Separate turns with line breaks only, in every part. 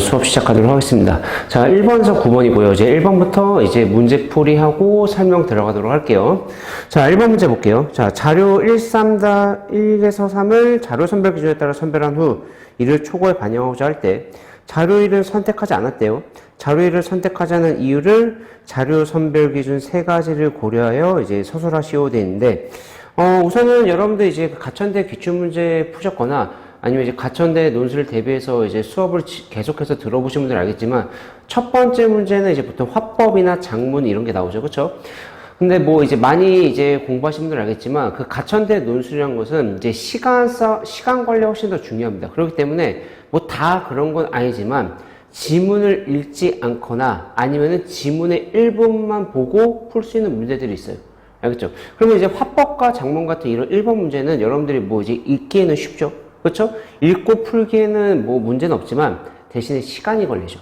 수업 시작하도록 하겠습니다. 자, 1번에서 9번이고요. 이제 1번부터 이제 문제풀이하고 설명 들어가도록 할게요. 자, 1번 문제 볼게요. 자, 자료 1에서 3을 자료 선별 기준에 따라 선별한 후 이를 초고에 반영하고자 할 때 자료 1을 선택하지 않았대요. 자료 1을 선택하지 않은 이유를 자료 선별 기준 3가지를 고려하여 이제 서술하시오 되어 있는데, 우선은 여러분들 이제 가천대 기출문제 푸셨거나 아니면 이제 가천대 논술을 대비해서 이제 수업을 계속해서 들어보신 분들은 알겠지만, 첫 번째 문제는 이제 보통 화법이나 작문 이런 게 나오죠. 그쵸? 근데 뭐 이제 많이 이제 공부하신 분들은 알겠지만, 그 가천대 논술이라는 것은 이제 시간 관리가 훨씬 더 중요합니다. 그렇기 때문에 뭐 다 그런 건 아니지만, 지문을 읽지 않거나 아니면은 지문의 일부분만 보고 풀 수 있는 문제들이 있어요. 알겠죠? 그러면 이제 화법과 작문 같은 이런 1번 문제는 여러분들이 뭐 이제 읽기에는 쉽죠? 그렇죠? 읽고 풀기에는 뭐 문제는 없지만 대신에 시간이 걸리죠.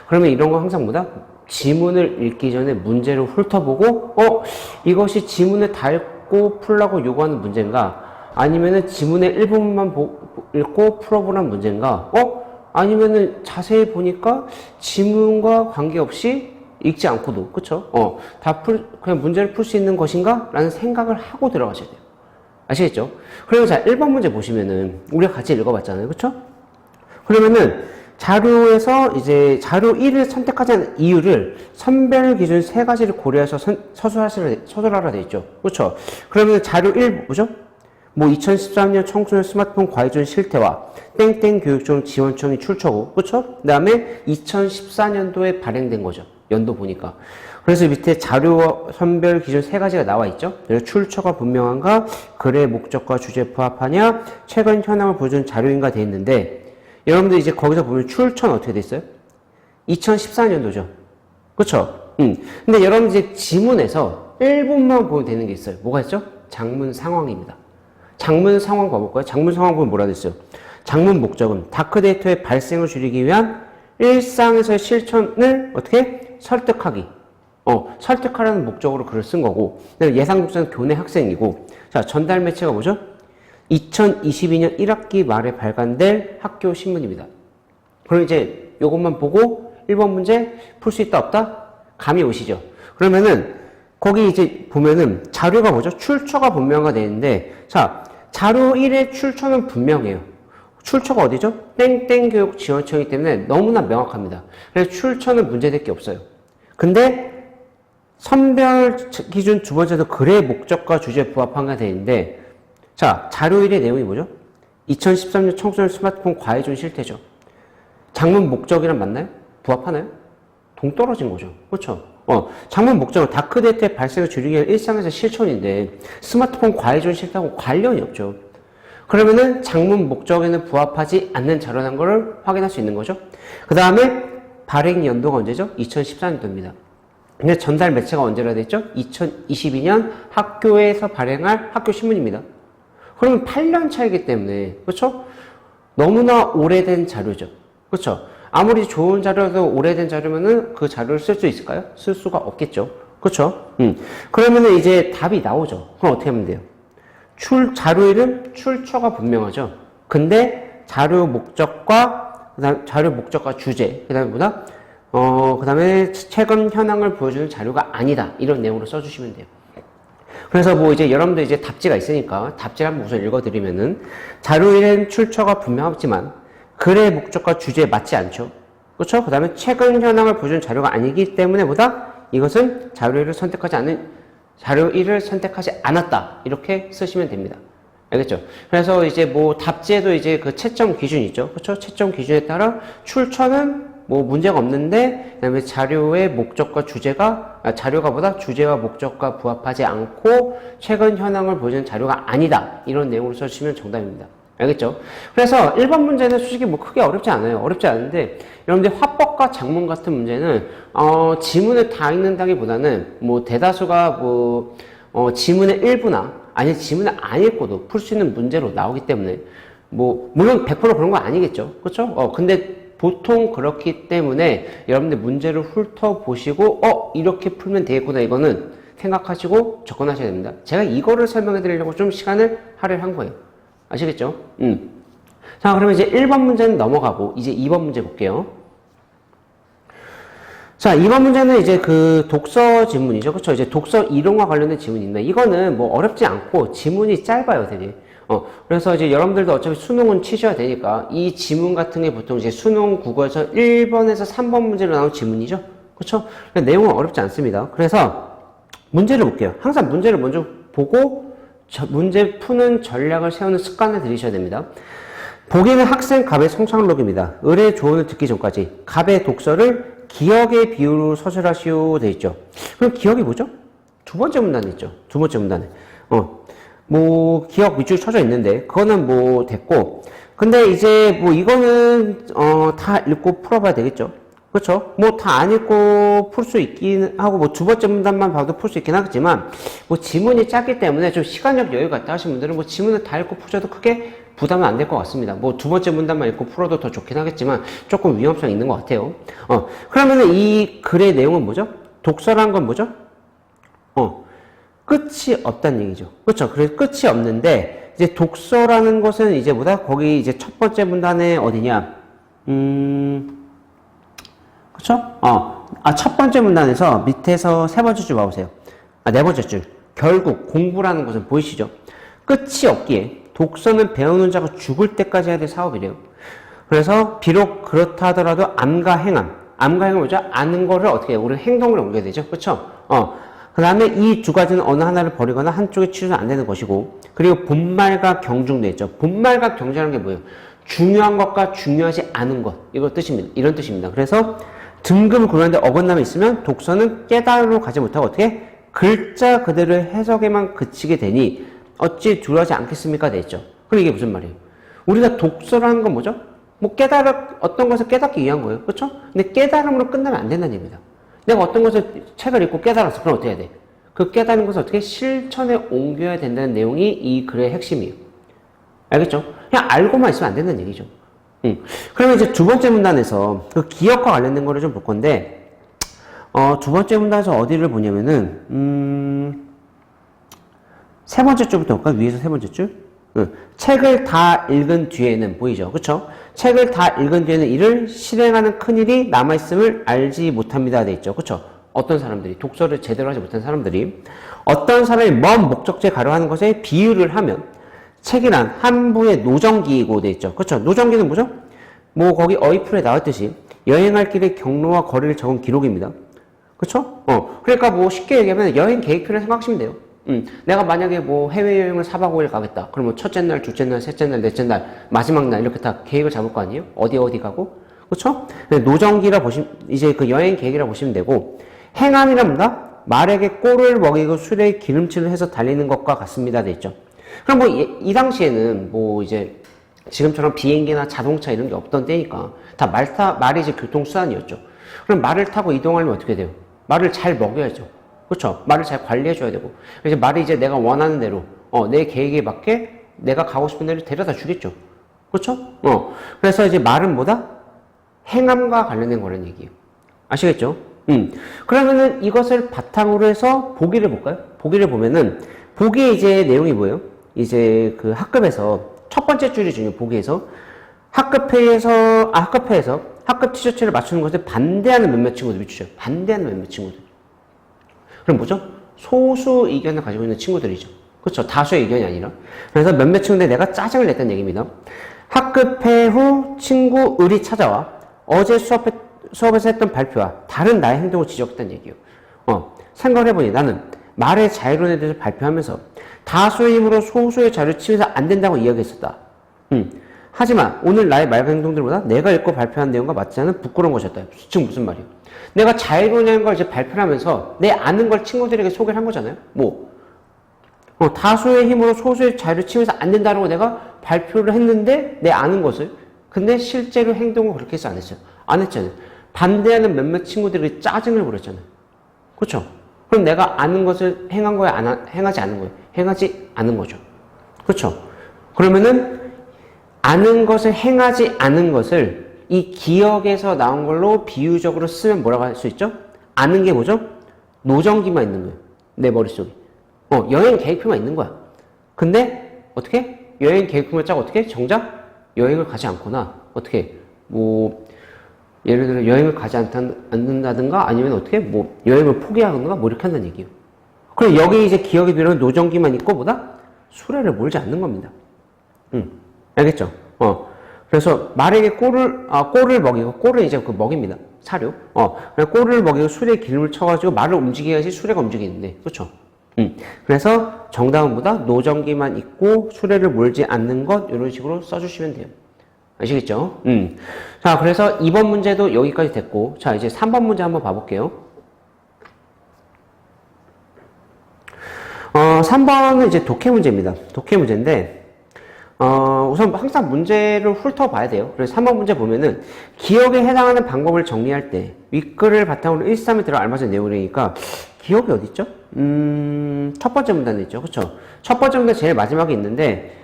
그러면 이런 거 항상 뭐다? 지문을 읽기 전에 문제를 훑어보고 이것이 지문을 다 읽고 풀라고 요구하는 문제인가? 아니면은 지문의 일부분만 읽고 풀어보라는 문제인가? 아니면은 자세히 보니까 지문과 관계없이 읽지 않고도, 그쵸? 그냥 문제를 풀 수 있는 것인가? 라는 생각을 하고 들어가셔야 돼요. 아시겠죠? 그러면 자, 1번 문제 보시면은, 우리가 같이 읽어봤잖아요. 그쵸? 그러면은, 자료에서 이제 자료 1을 선택하지 않은 이유를 선별 기준 3가지를 고려해서 서술하라 돼 있죠. 그쵸? 그러면 자료 1 뭐죠? 뭐 2013년 청소년 스마트폰 과외준 실태와 땡땡 교육종 지원청이 출처고, 그쵸? 그 다음에 2014년도에 발행된 거죠. 연도 보니까. 그래서 밑에 자료 선별 기준 3가지가 나와 있죠. 그래서 출처가 분명한가, 글의 목적과 주제 부합하냐, 최근 현황을 보여준 자료인가 돼 있는데, 여러분들 이제 거기서 보면 출처는 어떻게 돼 있어요? 2014년도죠. 그쵸? 근데 여러분 이제 지문에서 1분만 보면 되는 게 있어요. 뭐가 있죠? 장문 상황입니다. 장문 상황 봐볼까요? 장문 상황 보면 뭐라 됐어요? 장문 목적은 다크데이터의 발생을 줄이기 위한 일상에서의 실천을 어떻게? 설득하기. 설득하라는 목적으로 글을 쓴 거고, 예상 독자는 교내 학생이고, 자, 전달 매체가 뭐죠? 2022년 1학기 말에 발간될 학교 신문입니다. 그럼 이제 요것만 보고 1번 문제 풀 수 있다 없다? 감이 오시죠? 그러면은 거기 이제 보면은 자료가 뭐죠? 출처가 분명화가 되는데, 자, 자료 1의 출처는 분명해요. 출처가 어디죠? 땡땡 교육 지원청이기 때문에 너무나 명확합니다. 그래서 출처는 문제될 게 없어요. 근데 선별 기준 두 번째도 글의 목적과 주제에 부합한가 되어 있는데, 자, 자료 1의 내용이 뭐죠? 2013년 청소년 스마트폰 과외준 실태죠. 장문 목적이랑 맞나요? 부합하나요? 동떨어진 거죠. 그렇죠? 장문 목적은 다크데이터의 발생을 줄이기 위한 일상에서 실천인데 스마트폰 과외준 실태하고 관련이 없죠. 그러면은 장문 목적에는 부합하지 않는 자료라는 것을 확인할 수 있는 거죠. 그 다음에 발행 연도가 언제죠? 2014년도입니다. 근데 전달 매체가 언제라 됐죠? 2022년 학교에서 발행할 학교 신문입니다. 그러면 8년 차이기 때문에, 그렇죠? 너무나 오래된 자료죠. 그렇죠? 아무리 좋은 자료도 오래된 자료면은 그 자료를 쓸 수 있을까요? 쓸 수가 없겠죠. 그렇죠? 그러면은 이제 답이 나오죠. 그럼 어떻게 하면 돼요? 자료 이름 출처가 분명하죠. 근데 자료 목적과 주제, 그다음에 뭐다? 그다음에 최근 현황을 보여주는 자료가 아니다. 이런 내용으로 써주시면 돼요. 그래서 뭐 이제 여러분들 이제 답지가 있으니까 답지를 한번 우선 읽어드리면은 자료에는 출처가 분명하지만 글의 목적과 주제에 맞지 않죠. 그렇죠? 그 다음에 최근 현황을 보여주는 자료가 아니기 때문에 이것은 자료 1을 선택하지 않았다. 이렇게 쓰시면 됩니다. 알겠죠? 그래서 이제 뭐 답지에도 이제 그 채점 기준이 있죠. 그렇죠? 채점 기준에 따라 출처는 뭐 문제가 없는데, 그 다음에 자료의 목적과 자료가 주제와 목적과 부합하지 않고 최근 현황을 보여주는 자료가 아니다. 이런 내용으로 써주시면 정답입니다. 알겠죠? 그래서 1번 문제는 솔직히 뭐 크게 어렵지 않아요. 어렵지 않은데, 여러분들 화법과 작문 같은 문제는, 지문을 다 읽는다기보다는, 뭐, 대다수가 지문의 일부나, 아니, 지문을 안 읽고도 풀 수 있는 문제로 나오기 때문에, 뭐, 물론 100% 그런 건 아니겠죠. 그쵸? 근데 보통 그렇기 때문에, 여러분들 문제를 훑어보시고, 이렇게 풀면 되겠구나, 이거는 생각하시고 접근하셔야 됩니다. 제가 이거를 설명해 드리려고 좀 시간을 할애한 거예요. 아시겠죠? 자, 그러면 이제 1번 문제는 넘어가고 이제 2번 문제 볼게요. 자, 이번 문제는 이제 그 독서 지문이죠. 그쵸? 이제 독서 이론과 관련된 지문인데, 이거는 뭐 어렵지 않고 지문이 짧아요, 되게. 그래서 이제 여러분들도 어차피 수능은 치셔야 되니까, 이 지문 같은 게 보통 이제 수능 국어에서 1번에서 3번 문제로 나온 지문이죠. 그쵸? 내용은 어렵지 않습니다. 그래서 문제를 볼게요. 항상 문제를 먼저 보고, 문제 푸는 전략을 세우는 습관을 들이셔야 됩니다. 보기는 학생 갑의 성창록입니다. 을의 조언을 듣기 전까지 갑의 독서를 기억의 비유로 서술하시오 돼 있죠. 그럼 기억이 뭐죠? 두 번째 문단에 있죠. 두 번째 문단에. 뭐 기억 밑줄 쳐져 있는데 그거는 뭐 됐고, 근데 이제 뭐 이거는 다 읽고 풀어봐야 되겠죠. 그렇죠? 뭐 다 안 읽고 풀 수 있긴 하고, 뭐 두 번째 문단만 봐도 풀 수 있긴 하겠지만, 뭐 지문이 짧기 때문에 좀 시간적 여유가 있다 하신 분들은 뭐 지문을 다 읽고 푸셔도 크게 부담은 안 될 것 같습니다. 뭐 두 번째 문단만 읽고 풀어도 더 좋긴 하겠지만 조금 위험성이 있는 것 같아요. 그러면은 이 글의 내용은 뭐죠? 독서라는 건 뭐죠? 끝이 없다는 얘기죠. 그렇죠? 그래서 끝이 없는데, 이제 독서라는 것은 이제 뭐다? 거기 이제 첫 번째 문단에 어디냐? 그쵸? 첫 번째 문단에서 밑에서 세 번째 줄 봐보세요. 네 번째 줄. 결국 공부라는 것은 보이시죠? 끝이 없기에 독서는 배우는 자가 죽을 때까지 해야 될 사업이래요. 그래서 비록 그렇다 하더라도 암과 행함. 암과 행함은 뭐죠? 아는 거를 어떻게 해요? 우리는 행동으로 옮겨야 되죠. 그쵸? 그 다음에 이 두 가지는 어느 하나를 버리거나 한쪽에 치우면 안 되는 것이고, 그리고 본말과 경중도 있죠. 본말과 경중이라는 게 뭐예요? 중요한 것과 중요하지 않은 것. 이거 뜻입니다. 이런 뜻입니다. 그래서 등급을 고르는데 어긋남이 있으면 독서는 깨달음으로 가지 못하고 어떻게? 글자 그대로 해석에만 그치게 되니 어찌 두려워하지 않겠습니까? 돼 있죠. 그럼 이게 무슨 말이에요? 우리가 독서라는 건 뭐죠? 뭐 어떤 것을 깨닫기 위한 거예요. 그렇죠? 근데 깨달음으로 끝나면 안 된다는 얘기입니다. 내가 어떤 것을 책을 읽고 깨달았어. 그럼 어떻게 해야 돼? 그 깨달은 것을 어떻게 실천에 옮겨야 된다는 내용이 이 글의 핵심이에요. 알겠죠? 그냥 알고만 있으면 안 된다는 얘기죠. 그러면 이제 두 번째 문단에서 그 기억과 관련된 거를 좀 볼 건데, 두 번째 문단에서 어디를 보냐면은, 세 번째 줄부터 볼까? 위에서 세 번째 줄? 책을 다 읽은 뒤에는 보이죠? 그쵸? 책을 다 읽은 뒤에는 이를 실행하는 큰일이 남아있음을 알지 못합니다. 돼 있죠? 그쵸? 어떤 사람들이, 독서를 제대로 하지 못한 사람들이 어떤 사람이 먼 목적지에 가려 하는 것에 비유를 하면 책이란 한 부의 노정기이고 돼 있죠? 그쵸? 노정기는 뭐죠? 뭐 거기 어휘풀에 나왔듯이 여행할 길의 경로와 거리를 적은 기록입니다. 그쵸? 그러니까 뭐 쉽게 얘기하면 여행 계획표를 생각하시면 돼요. 내가 만약에 뭐 해외여행을 4박 5일 가겠다. 그러면 첫째 날, 둘째 날, 셋째 날, 넷째 날, 마지막 날 이렇게 다 계획을 잡을 거 아니에요? 어디 가고? 그쵸? 노정기라 이제 그 여행 계획이라 보시면 되고, 행함이란 뭔가? 말에게 꼴을 먹이고 술에 기름칠을 해서 달리는 것과 같습니다. 돼 있죠? 그럼 뭐 이 당시에는 뭐 이제 지금처럼 비행기나 자동차 이런 게 없던 때니까 다 말이 이제 교통수단이었죠. 그럼 말을 타고 이동하려면 어떻게 돼요? 말을 잘 먹여야죠. 그렇죠? 말을 잘 관리해줘야 되고. 그래서 말이 이제 내가 원하는 대로, 내 계획에 맞게 내가 가고 싶은 데로 데려다 주겠죠. 그렇죠? 그래서 이제 말은 뭐다? 행함과 관련된 거라는 얘기예요. 아시겠죠? 그러면은 이것을 바탕으로 해서 보기를 볼까요? 보기를 보면은, 보기에 이제 내용이 뭐예요? 이제 그 학급에서, 첫 번째 줄이 중요해요. 보기에서. 학급 티셔츠를 맞추는 것을 반대하는 몇몇 친구들이 주죠. 반대하는 몇몇 친구들. 그럼 뭐죠? 소수 의견을 가지고 있는 친구들이죠. 그렇죠? 다수의 의견이 아니라. 그래서 몇몇 친구들이 내가 짜증을 냈다는 얘기입니다. 학급회 후 친구 을이 찾아와 어제 수업에서 했던 발표와 다른 나의 행동을 지적했다는 얘기예요. 생각을 해보니 나는 말의 자유론에 대해서 발표하면서 다수의 힘으로 소수의 자유를 침해서 안 된다고 이야기했었다. 하지만 오늘 나의 말과 행동들보다 내가 읽고 발표한 내용과 맞지 않은 부끄러운 것이었다. 지금 무슨 말이에요? 내가 자유론이라는 걸 이제 발표를 하면서 내 아는 걸 친구들에게 소개를 한 거잖아요. 다수의 힘으로 소수의 자유를 침해서 안 된다고 내가 발표를 했는데 내 아는 것을, 근데 실제로 행동을 그렇게 해서 안 했어요. 안 했잖아요. 반대하는 몇몇 친구들이 짜증을 부렸잖아요. 그렇죠? 그럼 내가 아는 것을 행한 거예요? 행하지 않은 거예요? 행하지 않은 거죠. 그렇죠? 그러면은 아는 것을 행하지 않은 것을 이 기억에서 나온 걸로 비유적으로 쓰면 뭐라고 할 수 있죠? 아는 게 뭐죠? 노정기만 있는 거예요. 내 머릿속에. 여행 계획표만 있는 거야. 근데 어떻게? 여행 계획표만 짜고 어떻게? 정작 여행을 가지 않거나 어떻게? 예를 들어 여행을 가지 않는다든가 아니면 어떻게 뭐 여행을 포기하든가 뭐 이렇게 한다는 얘기예요. 그럼 여기 이제 기억의 비료는 노정기만 있고 뭐다? 수레를 몰지 않는 겁니다. 알겠죠? 그래서 말에게 꼴을 먹이고, 꼴은 이제 그 먹입니다. 사료. 꼴을 먹이고 수레에 기름을 쳐가지고 말을 움직여야지 수레가 움직이는데, 그렇죠? 그래서 정답은 뭐다? 노정기만 있고 수레를 몰지 않는 것, 이런 식으로 써주시면 돼요. 아시겠죠? 자, 그래서 2번 문제도 여기까지 됐고, 자, 이제 3번 문제 한번 봐볼게요. 3번은 이제 독해 문제입니다. 독해 문제인데, 우선 항상 문제를 훑어봐야 돼요. 그래서 3번 문제 보면은 기억에 해당하는 방법을 정리할 때 윗글을 바탕으로 1, 3에 들어 알맞은 내용이니까 기억이 어딨죠? 첫 번째 문단에 있죠. 그쵸? 첫 번째 문단 제일 마지막에 있는데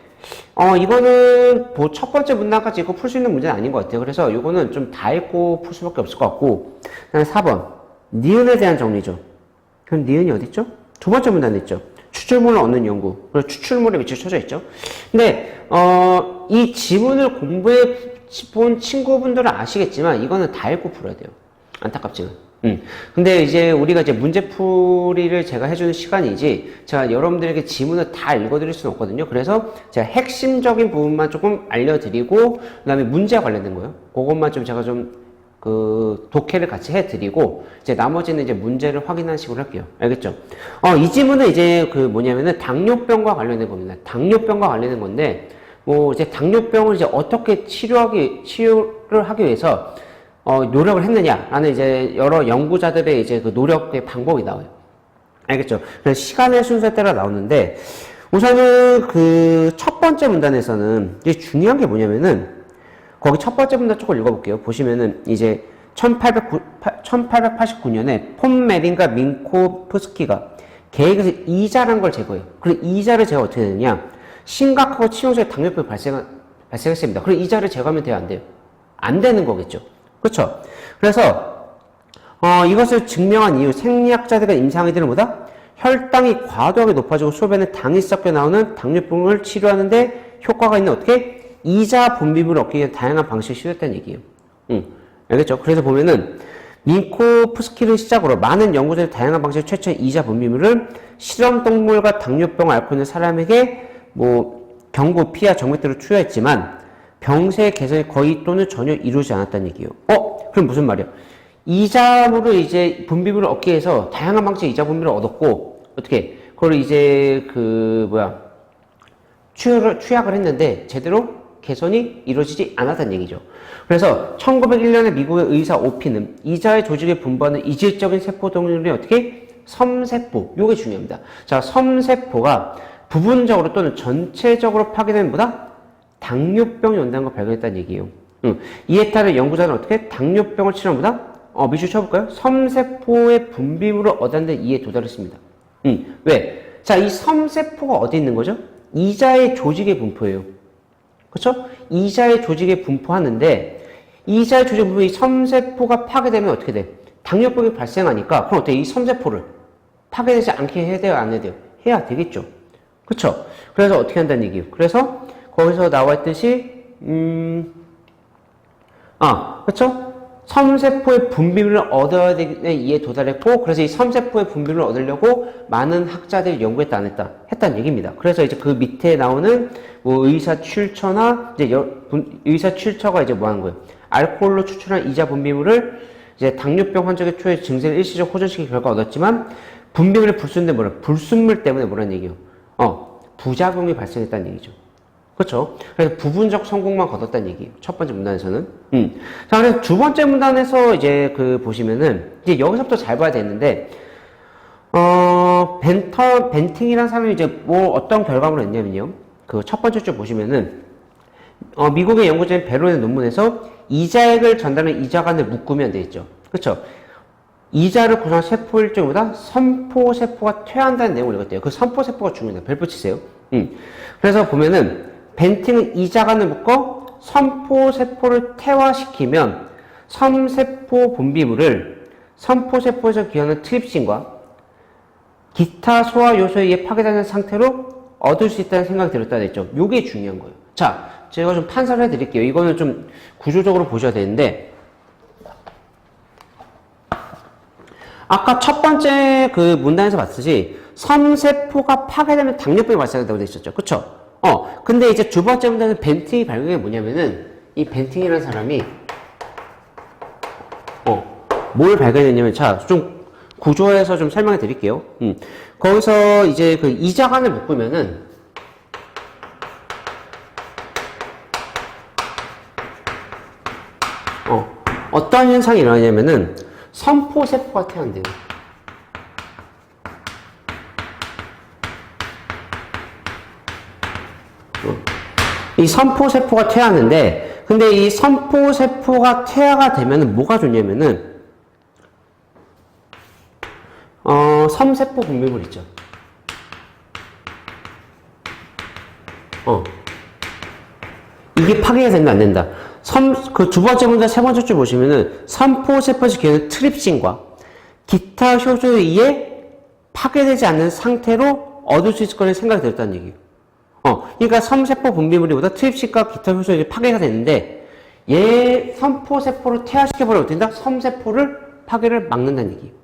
이거는 뭐 첫 번째 문단까지 읽고 풀 수 있는 문제는 아닌 것 같아요. 그래서 이거는 좀 다 읽고 풀 수밖에 없을 것 같고 그다음에 4번 니은에 대한 정리죠. 그럼 니은이 어딨죠? 두 번째 문단에 있죠. 추출물을 얻는 연구. 그리고 추출물에 위치 쳐져 있죠. 근데, 이 지문을 공부해 본 친구분들은 아시겠지만, 이거는 다 읽고 풀어야 돼요. 안타깝지만. 근데 이제 우리가 이제 문제풀이를 제가 해주는 시간이지, 제가 여러분들에게 지문을 다 읽어드릴 수는 없거든요. 그래서 제가 핵심적인 부분만 조금 알려드리고, 그 다음에 문제와 관련된 거예요. 그것만 좀 제가 좀 독해를 같이 해드리고, 이제 나머지는 이제 문제를 확인하는 식으로 할게요. 알겠죠? 이 지문은 이제 뭐냐면은 당뇨병과 관련된 겁니다. 당뇨병과 관련된 건데, 이제 당뇨병을 이제 어떻게 치료를 하기 위해서, 노력을 했느냐라는 이제 여러 연구자들의 이제 그 노력의 방법이 나와요. 알겠죠? 그래서 시간의 순서에 따라 나오는데, 우선은 그 첫 번째 문단에서는 이제 중요한 게 뭐냐면은, 거기 첫 번째 문단 조금 읽어볼게요. 보시면은 이제 1889년에 폼메린과 민코프스키가 계획에서 이자란 걸 제거해요. 그리고 이자를 제거 어떻게 되느냐? 심각하고 치명적인 당뇨병이 발생했습니다. 그리고 이자를 제거하면 돼요, 안 돼요? 안 되는 거겠죠. 그렇죠? 그래서 이것을 증명한 이유, 생리학자들과 임상의들은 뭐다? 혈당이 과도하게 높아지고 소변에 당이 섞여 나오는 당뇨병을 치료하는데 효과가 있는 어떻게? 이자 분비물을 얻기 위해 다양한 방식을 시도했다는 얘기예요. 알겠죠? 그래서 보면은 민코프스키를 시작으로 많은 연구자들이 다양한 방식으로 채취한 이자 분비물을 실험 동물과 당뇨병을 앓고 있는 사람에게 경구, 피하, 정맥대로 투여했지만 병세의 개선이 거의 또는 전혀 이루어지지 않았다는 얘기예요. 그럼 무슨 말이야? 이자물을 이제 분비물을 얻기 위해서 다양한 방식의 이자 분비물을 얻었고 어떻게? 그걸 이제 투약을 했는데 제대로 개선이 이루어지지 않았다는 얘기죠. 그래서 1901년에 미국의 의사 오피는 이자의 조직에 분포하는 이질적인 세포 동물이 어떻게? 섬세포. 요게 중요합니다. 자, 섬세포가 부분적으로 또는 전체적으로 파괴되는 보다 당뇨병이 온다는 걸 발견했다는 얘기예요. 이에 따른 연구자는 어떻게? 당뇨병을 치료한 보다 미술 쳐볼까요? 섬세포의 분비물을 얻었는 데 이에 도달했습니다. 왜? 자, 이 섬세포가 어디 있는 거죠? 이자의 조직에 분포해요. 그렇죠? 이자의 조직에 분포하는데 이자의 조직에 분포 이 섬세포가 파괴되면 어떻게 돼? 당뇨병이 발생하니까 그럼 어떻게 이 섬세포를 파괴되지 않게 해야 돼요? 안 해야 돼요? 해야 되겠죠. 그렇죠? 그래서 어떻게 한다는 얘기예요? 그래서 거기서 나와 있듯이 그렇죠? 섬세포의 분비물을 얻어야 되는 이에 도달했고 그래서 이 섬세포의 분비물을 얻으려고 많은 학자들이 연구했다 안 했다 했다는 얘기입니다. 그래서 이제 그 밑에 나오는 의사 출처나 이제 의사 출처가 이제 뭐 하는 거예요? 알코올로 추출한 이자 분비물을 이제 당뇨병 환자의 초에 증세를 일시적 호전시킨 결과 얻었지만 분비물의 불순물 불순물 때문에 뭐라는 얘기예요? 부작용이 발생했다는 얘기죠. 그렇죠? 그래서 부분적 성공만 거뒀다는 얘기예요. 첫 번째 문단에서는. 자, 그래서 두 번째 문단에서 이제 보시면은, 이제 여기서부터 잘 봐야 되는데, 벤팅이라는 사람이 이제 어떤 결과물을 냈냐면요. 그 첫 번째 줄 보시면은, 미국의 연구자인 베론의 논문에서 이자액을 전달하는 이자간을 묶으면 되겠죠. 그렇죠? 이자를 구성한 세포 일종보다 선포세포가 퇴화한다는 내용을 읽었대요. 그 선포세포가 중요해요. 별 붙이세요. 그래서 보면은, 벤팅은 이자간을 묶어 선포세포를 퇴화시키면 섬세포 분비물을 선포세포에서 기여하는 트립신과 기타 소화 요소에 의해 파괴되는 상태로 얻을 수 있다는 생각이 들었다 했죠. 요게 중요한 거예요. 자, 제가 좀 판사를 해드릴게요. 이거는 좀 구조적으로 보셔야 되는데 아까 첫 번째 그 문단에서 봤듯이 섬세포가 파괴되면 당뇨병이 발생한다고 되어 있었죠. 그쵸? 근데 이제 두 번째 문단은 벤팅이 발견한 게 뭐냐면은 이 벤팅이라는 사람이 뭘 발견했냐면 자, 좀 구조에서 좀 설명해 드릴게요. 거기서 이제 그 이자간을 묶으면은 어떤 현상이 일어나냐면은 선포세포가 태어난대요. 이 선포세포가 태어나는데 근데 이 선포세포가 태아가 되면은 뭐가 좋냐면은 섬세포 분비물 있죠. 이게 파괴가 된다 안 된다. 그 두 번째 문제 세 번째 줄 보시면은 선포세포에서 기르는 트립신과 기타 효소에 의해 파괴되지 않는 상태로 얻을 수 있을 거라는 생각이 들었다는 얘기예요. 그러니까 섬세포 분비물이보다 트립신과 기타 효소에 의해 파괴가 되는데 얘 선포세포를 태아시켜버리면 어떻게 된다? 섬세포를 파괴를 막는다는 얘기예요.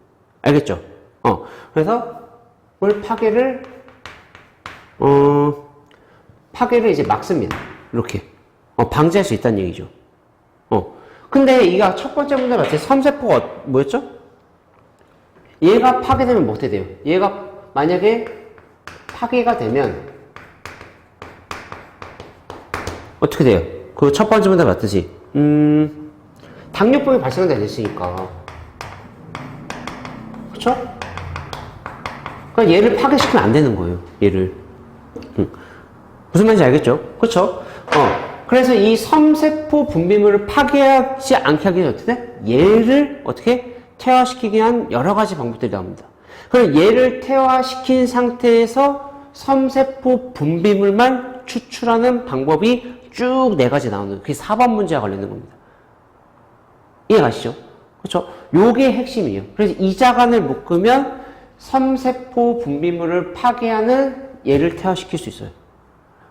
알겠죠? 그래서 뭘 파괴를 이제 막습니다. 이렇게. 방지할 수 있다는 얘기죠. 근데 이가 첫 번째 문제 봤을 때 섬세포가 뭐였죠? 얘가 파괴되면 뭐 어떻게 돼요? 얘가 만약에 파괴가 되면 어떻게 돼요? 그 첫 번째 문제 봤듯이 당뇨병이 발생한다 했으니까 그쵸? 그러니까 얘를 파괴시키면 안 되는 거예요. 얘를 무슨 말인지 알겠죠? 그쵸? 그래서 이 섬세포 분비물을 파괴하지 않게 하기 위해서 어떻게 돼? 얘를 어떻게 태화시키기 위한 여러 가지 방법들이 나옵니다. 그럼 얘를 태화시킨 상태에서 섬세포 분비물만 추출하는 방법이 쭉 4가지 나오는 그게 4번 문제와 관련된 겁니다. 이해가시죠? 그렇죠? 요게 핵심이에요. 그래서 이자간을 묶으면 섬세포 분비물을 파괴하는 얘를 태화시킬 수 있어요.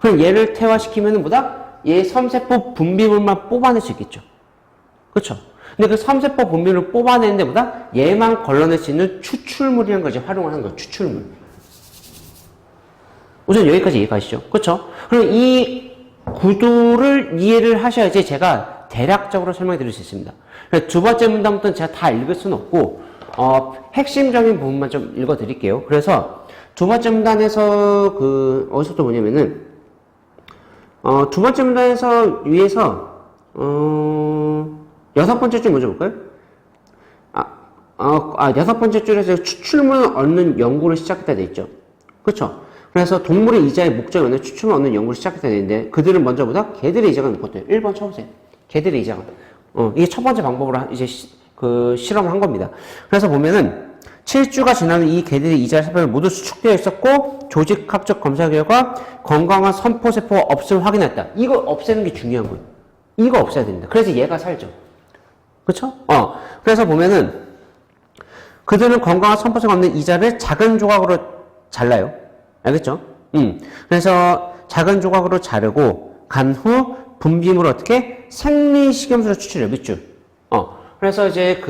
그럼 얘를 태화시키면은 뭐다? 얘 섬세포 분비물만 뽑아낼 수 있겠죠. 그렇죠? 근데 그 섬세포 분비물을 뽑아내는데 보다 얘만 걸러낼 수 있는 추출물이라는 걸 이제 활용을 하는 거예요. 추출물. 우선 여기까지 이해가시죠? 그렇죠? 그럼 이 구도를 이해를 하셔야지 제가 대략적으로 설명해 드릴 수 있습니다. 두 번째 문단부터는 제가 다 읽을 수는 없고 핵심적인 부분만 좀 읽어 드릴게요. 그래서 두 번째 문단에서 어디서부터 뭐냐면은 두 번째 문단에서 위에서 여섯 번째 줄 먼저 볼까요? 여섯 번째 줄에서 추출물을 얻는 연구를 시작했다 돼 있죠. 그렇죠? 그래서 동물의 이자의 목적이 뭐냐? 추출물을 얻는 연구를 시작했다 돼 있는데 그들은 먼저 보다 개들의 이자가 묶었대요. 1번 쳐보세요. 개들의 이자가. 이게 첫 번째 방법으로 이제 실험을 한 겁니다. 그래서 보면은 7주가 지나면 이 개들의 이자 세포를 모두 수축되어 있었고 조직학적 검사 결과 건강한 선포세포가 없음을 확인했다. 이거 없애는 게 중요한 거예요. 이거 없애야 됩니다. 그래서 얘가 살죠. 그렇죠? 그래서 보면은 그들은 건강한 선포세포가 없는 이자를 작은 조각으로 잘라요. 알겠죠? 그래서 작은 조각으로 자르고 간 후 분비물을 어떻게 생리식염수로 추출해요. 밑줄. 그래서 이제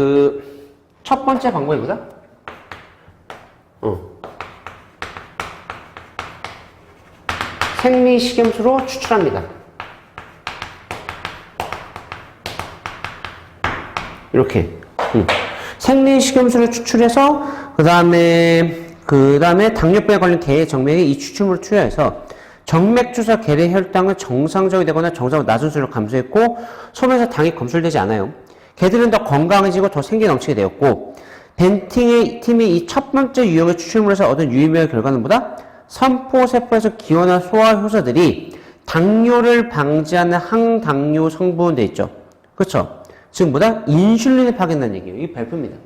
첫 번째 방법이 뭐다? 생리식염수로 추출합니다. 이렇게. 생리식염수를 추출해서 그 다음에 당뇨병에 걸린 개의 정맥에 이 추출물을 투여해서 정맥주사 계래 혈당은 정상적이 되거나 정상으로 낮은 수준으로 감소했고 소변에서 당이 검출되지 않아요. 개들은 더 건강해지고 더 생기 넘치게 되었고 벤팅의 팀이 이 첫 번째 유형의 추출물에서 얻은 유의미한 결과는 뭐다? 선포세포에서 기원한 소화 효소들이 당뇨를 방지하는 항당뇨 성분 돼 있죠. 그렇죠? 지금 뭐다? 인슐린을 파괴한다는 얘기예요. 이게 발표입니다.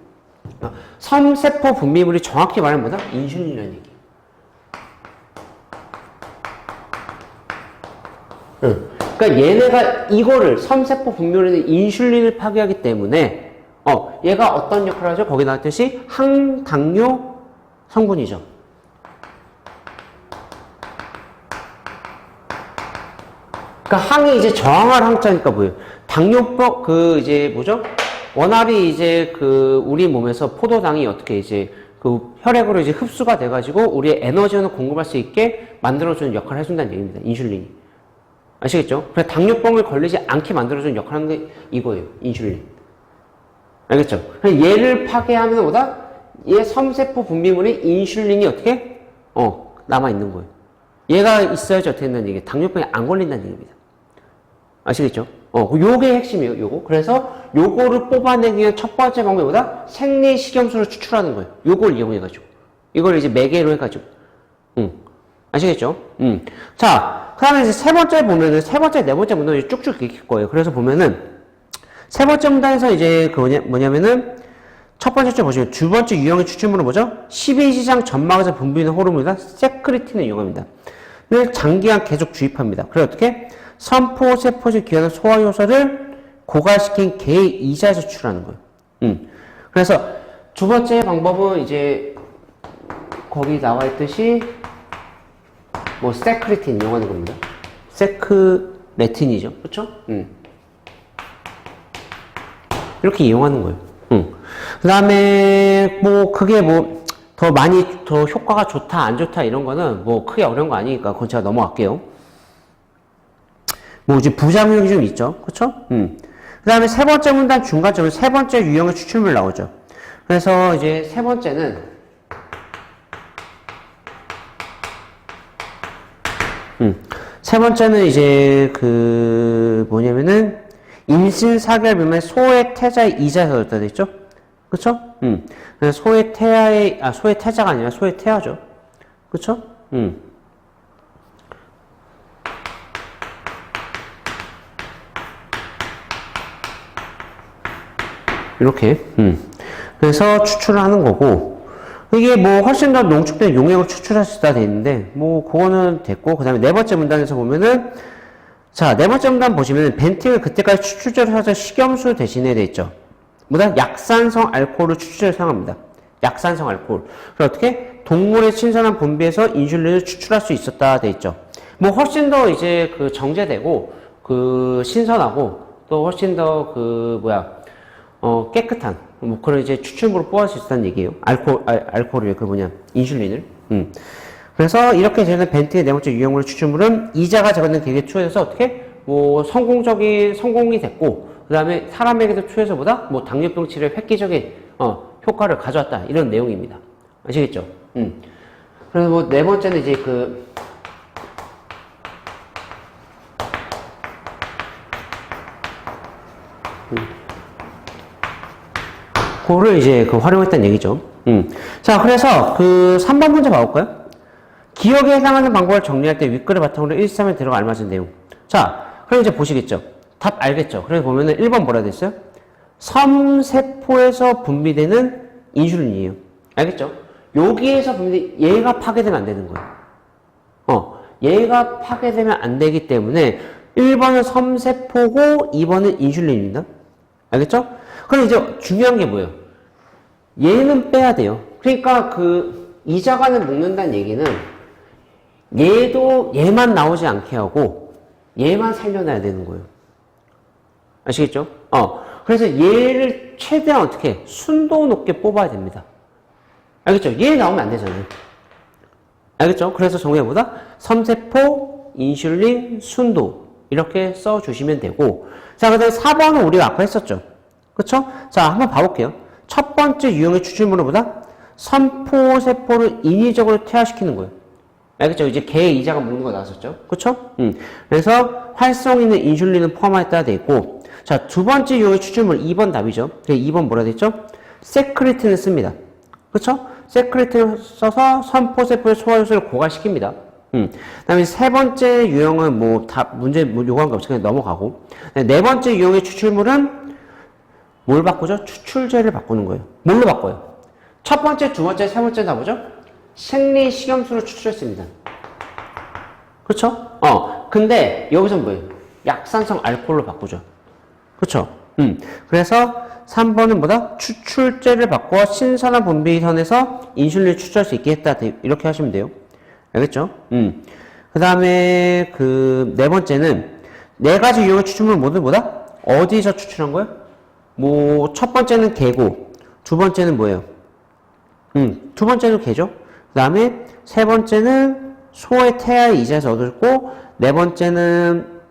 섬세포 분비물이 정확히 말하면 뭐다? 인슐린이라는 얘기예요. 그러니까 얘네가 이거를 섬세포 분비물에는 인슐린을 파괴하기 때문에 얘가 어떤 역할을 하죠? 거기 나왔듯이 항당뇨 성분이죠. 그러니까 항이 이제 저항할 항자니까 뭐예요? 당뇨법 이제 뭐죠? 원활히 이제 그 우리 몸에서 포도당이 어떻게 이제 그 혈액으로 이제 흡수가 돼가지고 우리의 에너지원을 공급할 수 있게 만들어주는 역할을 해준다는 얘기입니다. 인슐린이. 아시겠죠? 그래서 당뇨병을 걸리지 않게 만들어주는 역할을 하는 게 이거예요. 인슐린. 알겠죠? 얘를 파괴하면 뭐다? 얘 섬세포 분비물인 인슐린이 어떻게? 남아있는 거예요. 얘가 있어야지 어떻게 된다는 얘기예요. 당뇨병에 안 걸린다는 얘기입니다. 아시겠죠? 요게 핵심이에요, 요거. 그래서 요거를 뽑아내기 위한 첫 번째 방법이 뭐다? 생리식염수를 추출하는 거예요. 요걸 이용해가지고. 이걸 이제 매개로 해가지고. 아시겠죠? 자, 그 다음에 이제 세 번째 보면은, 세 번째, 네 번째 문단이 쭉쭉 읽힐 거예요. 그래서 보면은, 세 번째 문단에서 이제 그 뭐냐면은, 첫 번째 줄 보시면 두 번째 유형의 추출물은 뭐죠? 12지장 점막에서 분비되는 호르몬이다. 세크리틴을 이용합니다. 를 장기간 계속 주입합니다. 그래 어떻게? 선포, 세포질 기관의 소화 효소를 고갈시킨 개의 이자에서 추출하는 거예요. 그래서 두 번째 방법은 이제 거기 나와 있듯이 뭐 세크리틴 이용하는 겁니다. 세크레틴이죠. 그렇죠? 이렇게 이용하는 거예요. 그 다음에 뭐 그게 뭐 더 많이 더 효과가 좋다 안 좋다 이런 거는 뭐 크게 어려운 거 아니니까 그건 제가 넘어갈게요. 뭐 이제 부작용이 좀 있죠. 그쵸? 그 다음에 세 번째 문단 중간점은 세 번째 유형의 추출물 나오죠. 그래서 이제 세 번째는 세 번째는 이제 그 뭐냐면은 임신 4개월 미만의 소의 태자의 이자에서 얻다 됐죠? 그쵸? 그래서 소의 태아의, 소의 태자가 아니라 소의 태아죠. 그쵸? 이렇게, 그래서 추출을 하는 거고, 이게 뭐 훨씬 더 농축된 용액을 추출할 수 있다 돼 있는데, 뭐, 그거는 됐고, 그 다음에 네 번째 문단에서 보면은, 자, 네 번째 문단 보시면 벤팅은 그때까지 추출제로 사용한 식염수 대신에 돼 있죠. 뭐다? 약산성 알코올을 추출제로 사용합니다. 약산성 알코올. 그래서 어떻게? 동물의 신선한 분비에서 인슐린을 추출할 수 있었다 돼 있죠. 뭐 훨씬 더 이제 그 정제되고 그 신선하고 또 훨씬 더 그 깨끗한 뭐 그런 이제 추출물을 뽑을 수 있었다는 얘기예요. 알코올을 그 인슐린을. 그래서 이렇게 되는 벤트의 네 번째 유형물의 추출물은 이자가 적용된 계획에 투여해서 어떻게 뭐 성공이 됐고 그 다음에 사람에게도 투여해서보다 뭐 당뇨병 치료에 획기적인 효과를 가져왔다 이런 내용입니다. 아시겠죠? 그래서 뭐 네 번째는 이제 그거를 이제 활용했다는 얘기죠. 자, 그래서 3번 문제 봐볼까요? 기억에 해당하는 방법을 정리할 때 윗글을 바탕으로 1, 3에 들어가 알맞은 내용. 자, 그럼 이제 보시겠죠? 답 알겠죠? 그래서 보면은 1번 뭐라 됐어요? 섬세포에서 분비되는 인슐린이에요. 알겠죠? 여기에서 얘가 파괴되면 안 되는 거예요. 얘가 파괴되면 안 되기 때문에 1번은 섬세포고 2번은 인슐린입니다. 알겠죠? 그럼 이제 중요한 게 뭐예요? 얘는 빼야 돼요. 그러니까 이자간을 묶는다는 얘기는 얘만 나오지 않게 하고 얘만 살려놔야 되는 거예요. 아시겠죠? 그래서 얘를 최대한 어떻게 순도 높게 뽑아야 됩니다. 알겠죠? 얘 나오면 안 되잖아요. 알겠죠? 그래서 정의보다 섬세포, 인슐린, 순도 이렇게 써주시면 되고 자, 그 다음에 4번은 우리가 아까 했었죠. 그쵸? 자, 한번 봐볼게요. 첫 번째 유형의 추출물은 뭐다? 선포세포를 인위적으로 퇴화시키는 거예요. 알겠죠? 이제 개의 이자가 먹는 거 나왔었죠? 그쵸? 그래서 활성 있는 인슐린을 포함하였다 돼 있고 자, 두 번째 유형의 추출물 2번 답이죠. 2번 뭐라 됐죠? 세크리틴을 씁니다. 그쵸? 세크리틴을 써서 선포세포의 소화효소를 고갈시킵니다. 그 다음에 세 번째 유형은 뭐 다 문제 요구한 거 없이 그냥 넘어가고 네 번째 유형의 추출물은 뭘 바꾸죠? 추출제를 바꾸는 거예요. 뭘로 바꿔요? 첫 번째, 두 번째, 세 번째 다 뭐죠? 생리식염수를 추출했습니다. 그렇죠? 근데 여기서 뭐예요? 약산성 알코올로 바꾸죠. 그렇죠? 그래서 3번은 뭐다? 추출제를 바꿔 신선한 분비선에서 인슐린을 추출할 수 있게 했다. 이렇게 하시면 돼요. 알겠죠? 그 다음에 네 번째는 네 가지 유형의 추출물 모두 뭐다? 어디서 추출한 거예요? 뭐, 첫 번째는 개고, 두 번째는 뭐예요? 두 번째는 개죠? 그 다음에 세 번째는 소의 태아의 이자에서 얻었고, 네 번째는,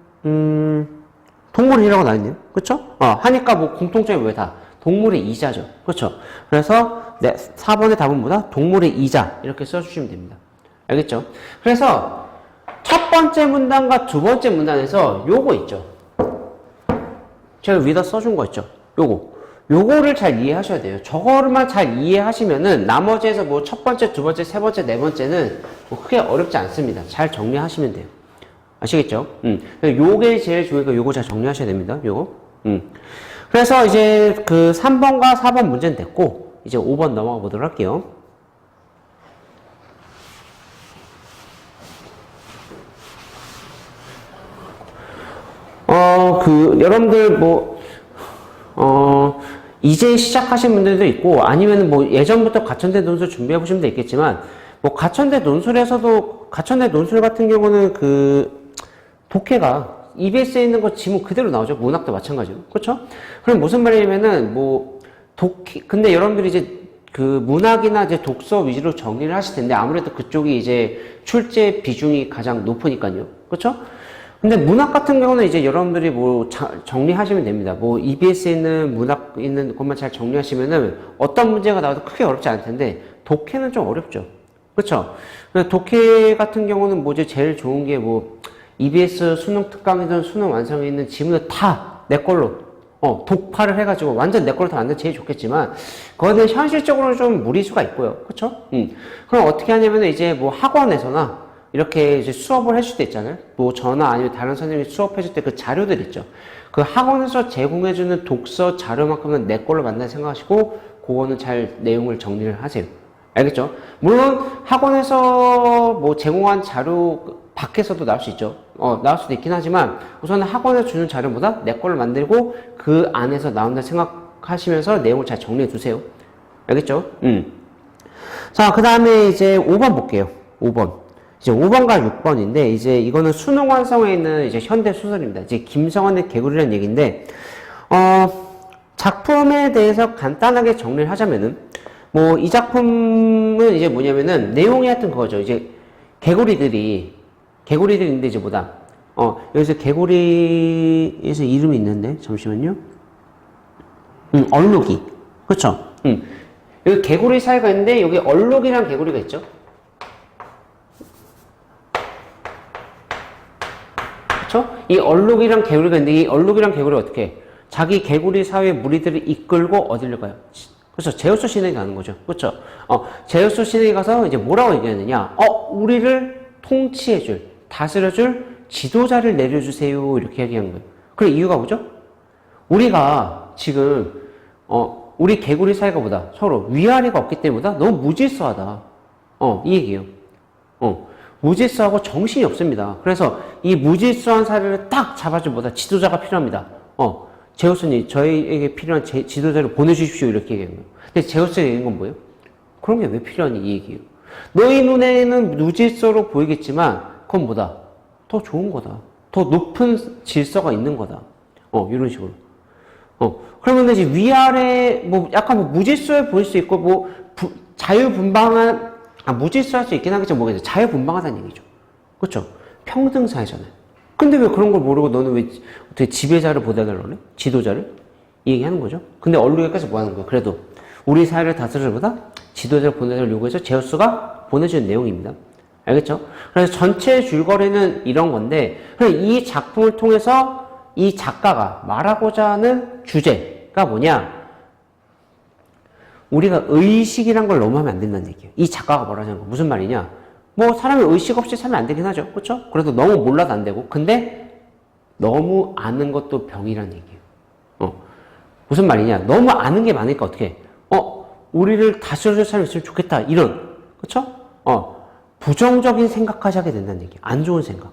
동물이라고 나왔네요. 그쵸? 하니까 뭐 공통점이 왜 다? 동물의 이자죠. 그렇죠? 그래서 네, 4번의 답은 뭐다? 동물의 이자 이렇게 써주시면 됩니다. 알겠죠? 그래서 첫 번째 문단과 두 번째 문단에서 요거 있죠. 제가 위에다 써준 거 있죠. 요거를 잘 이해하셔야 돼요. 저거만 잘 이해하시면은 나머지에서 뭐 첫 번째, 두 번째, 세 번째, 네 번째는 뭐 크게 어렵지 않습니다. 잘 정리하시면 돼요. 아시겠죠? 요게 제일 중요하니까 요거 잘 정리하셔야 됩니다. 요거. 그래서 이제 그 3번과 4번 문제는 됐고, 이제 5번 넘어가 보도록 할게요. 여러분들 이제 시작하신 분들도 있고, 아니면 뭐 예전부터 가천대 논술 준비해 보시면 되겠지만, 뭐 가천대 논술에서도, 가천대 논술 같은 경우는 독해가 EBS에 있는 거 지문 그대로 나오죠. 문학도 마찬가지로. 그렇죠? 그럼 무슨 말이냐면은 근데 여러분들이 이제 문학이나 이제 독서 위주로 정리를 하실 텐데 아무래도 그쪽이 이제 출제 비중이 가장 높으니까요. 그렇죠? 근데 문학 같은 경우는 이제 여러분들이 정리하시면 됩니다. EBS에 있는 문학 있는 것만 잘 정리하시면은 어떤 문제가 나와도 크게 어렵지 않을 텐데 독해는 좀 어렵죠. 그렇죠? 독해 같은 경우는 제일 좋은 게 EBS 수능 특강이든 수능 완성에 있는 지문을 다 내 걸로 독파를 해가지고 완전 내 걸로 다 만들면 제일 좋겠지만 그거는 현실적으로는 좀 무리수가 있고요. 그렇죠? 그럼 어떻게 하냐면 이제 학원에서나 이렇게 이제 수업을 해줄 때 있잖아요. 저나 아니면 다른 선생님이 수업해줄 때 그 자료들 있죠. 그 학원에서 제공해주는 독서 자료만큼은 내 걸로 만든다 생각하시고 그거는 잘 내용을 정리를 하세요. 알겠죠? 물론 학원에서 제공한 자료 밖에서도 나올 수 있죠. 나올 수도 있긴 하지만 우선은 학원에서 주는 자료보다 내 걸로 만들고 그 안에서 나온다 생각하시면서 내용을 잘 정리해 두세요. 알겠죠? 자, 그 다음에 이제 5번 볼게요. 5번. 이제 5번과 6번인데 이제 이거는 수능 완성에 있는 이제 현대 소설입니다. 이제 김성환의 개구리라는 얘기인데 작품에 대해서 간단하게 정리를 하자면은 이 작품은 이제 뭐냐면은 내용이 하여튼 그거죠. 이제 개구리들이 있는데 이제 여기서 개구리에서 이름이 있는데 잠시만요. 얼룩이. 그쵸? 여기 개구리 사이가 있는데 여기 얼룩이란 개구리가 있죠. 그쵸? 이 얼룩이란 개구리가 있는데 이 얼룩이란 개구리가 어떻게 해? 자기 개구리 사회의 무리들을 이끌고 어디를 가요? 그렇죠. 제우스 신에게 가는 거죠. 그렇죠. 제우스 신에게 가서 이제 뭐라고 얘기하느냐? 우리를 통치해줄, 다스려줄 지도자를 내려주세요. 이렇게 얘기한 거예요. 그 이유가 뭐죠? 우리가 지금, 우리 개구리 사이가 서로 위아래가 없기 때문에 너무 무질서하다. 이 얘기예요. 무질서하고 정신이 없습니다. 그래서 이 무질서한 사회를 딱 잡아줄 지도자가 필요합니다. 제우스님, 저희에게 필요한 지도자를 보내주십시오. 이렇게 얘기한 거예요. 근데 제우스가 얘기한 건 뭐예요? 그런 게 왜 필요하니? 이 얘기예요. 너희 눈에는 무질서로 보이겠지만, 그건 더 좋은 거다. 더 높은 질서가 있는 거다. 이런 식으로. 그러면 이제 위아래, 약간 무질서해 보일 수 있고, 자유분방한, 무질서할 수 있긴 하겠지만, 뭐겠죠? 자유분방하다는 얘기죠. 그렇죠? 평등사회잖아요. 근데 왜 그런 걸 모르고 너는 왜 어떻게 지배자를 보내달라고 그래? 지도자를? 이 얘기하는 거죠. 근데 얼룩에서 뭐 하는 거야? 그래도 우리 사회를 다스리보다 지도자를 보내달라고 요구해서 제우스가 보내주는 내용입니다. 알겠죠? 그래서 전체 줄거리는 이런 건데 이 작품을 통해서 이 작가가 말하고자 하는 주제가 뭐냐? 우리가 의식이란 걸 너무 하면 안 된다는 얘기예요. 이 작가가 뭐라는 거 무슨 말이냐? 사람이 의식 없이 살면 안 되긴 하죠. 그렇죠? 그래도 너무 몰라도 안 되고. 근데 너무 아는 것도 병이라는 얘기예요. 무슨 말이냐? 너무 아는 게 많으니까 어떻게 해? 우리를 다스려줄 사람이 있으면 좋겠다. 이런. 그렇죠? 부정적인 생각하게 된다는 얘기예요. 안 좋은 생각.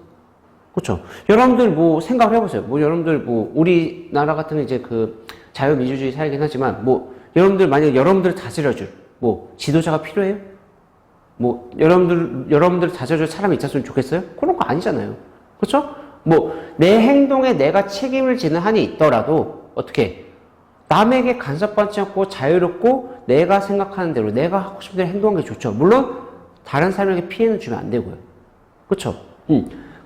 그렇죠? 여러분들 생각을 해보세요. 여러분들 우리나라 같은 이제 자유민주주의 사회긴 하지만 여러분들 만약에 여러분들을 다스려줄 지도자가 필요해요? 여러분들 다져줄 사람이 있었으면 좋겠어요? 그런 거 아니잖아요. 그렇죠? 내 행동에 내가 책임을 지는 한이 있더라도, 어떻게, 남에게 간섭받지 않고 자유롭고 내가 생각하는 대로 내가 하고 싶은 대로 행동하는 게 좋죠. 물론 다른 사람에게 피해는 주면 안 되고요. 그쵸?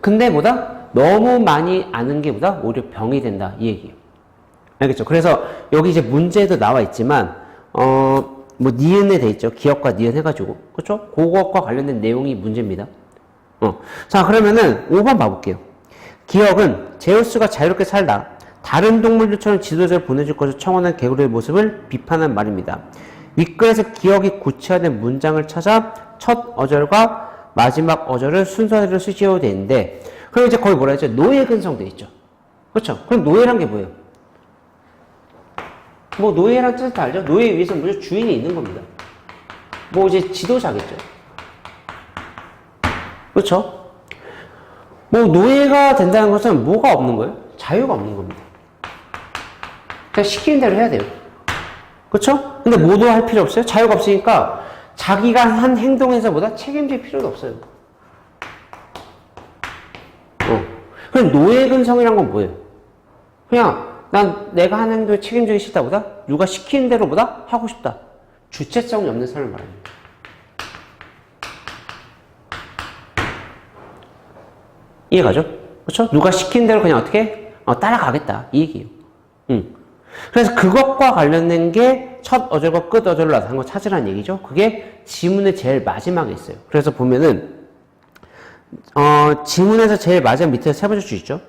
근데 뭐다? 너무 많이 아는 게 뭐다? 오히려 병이 된다. 이 얘기예요. 알겠죠? 그래서 여기 이제 문제도 나와 있지만 뭐 니은에 돼 있죠. 기억과 니은 해가지고. 그쵸? 그것과 관련된 내용이 문제입니다. 자, 그러면은 5번 봐볼게요. 기억은 제우스가 자유롭게 살다 다른 동물들처럼 지도자를 보내줄 것을 청원한 개구리의 모습을 비판한 말입니다. 윗글에서 기억이 구체화된 문장을 찾아 첫 어절과 마지막 어절을 순서대로 쓰셔야 되는데, 그럼 이제 거의 뭐라 했죠? 노예 근성돼 있죠. 그렇죠? 그럼 노예란 게 뭐예요? 뭐 노예란 뜻을 다 알죠? 노예 위에서 무조건 주인이 있는 겁니다. 뭐 이제 지도자겠죠. 그렇죠? 뭐 노예가 된다는 것은 뭐가 없는 거예요? 자유가 없는 겁니다. 그냥 시키는 대로 해야 돼요. 그렇죠? 근데 모두 할 필요 없어요? 자유가 없으니까 자기가 한 행동에서보다 책임질 필요도 없어요. 그럼 노예 근성이란 건 뭐예요? 그냥 난 내가 하는 행동에 책임지기 싫다보다 누가 시키는 대로보다 하고 싶다. 주체성이 없는 사람을 말합니다. 이해가죠? 그렇죠? 누가 시킨 대로 그냥 어떻게 따라가겠다 이 얘기예요. 그래서 그것과 관련된 게 첫 어절과 끝 어절로 나타난 거 찾으라는 얘기죠. 그게 지문의 제일 마지막에 있어요. 그래서 보면은 지문에서 제일 마지막 밑에 세 번째 줄 있죠.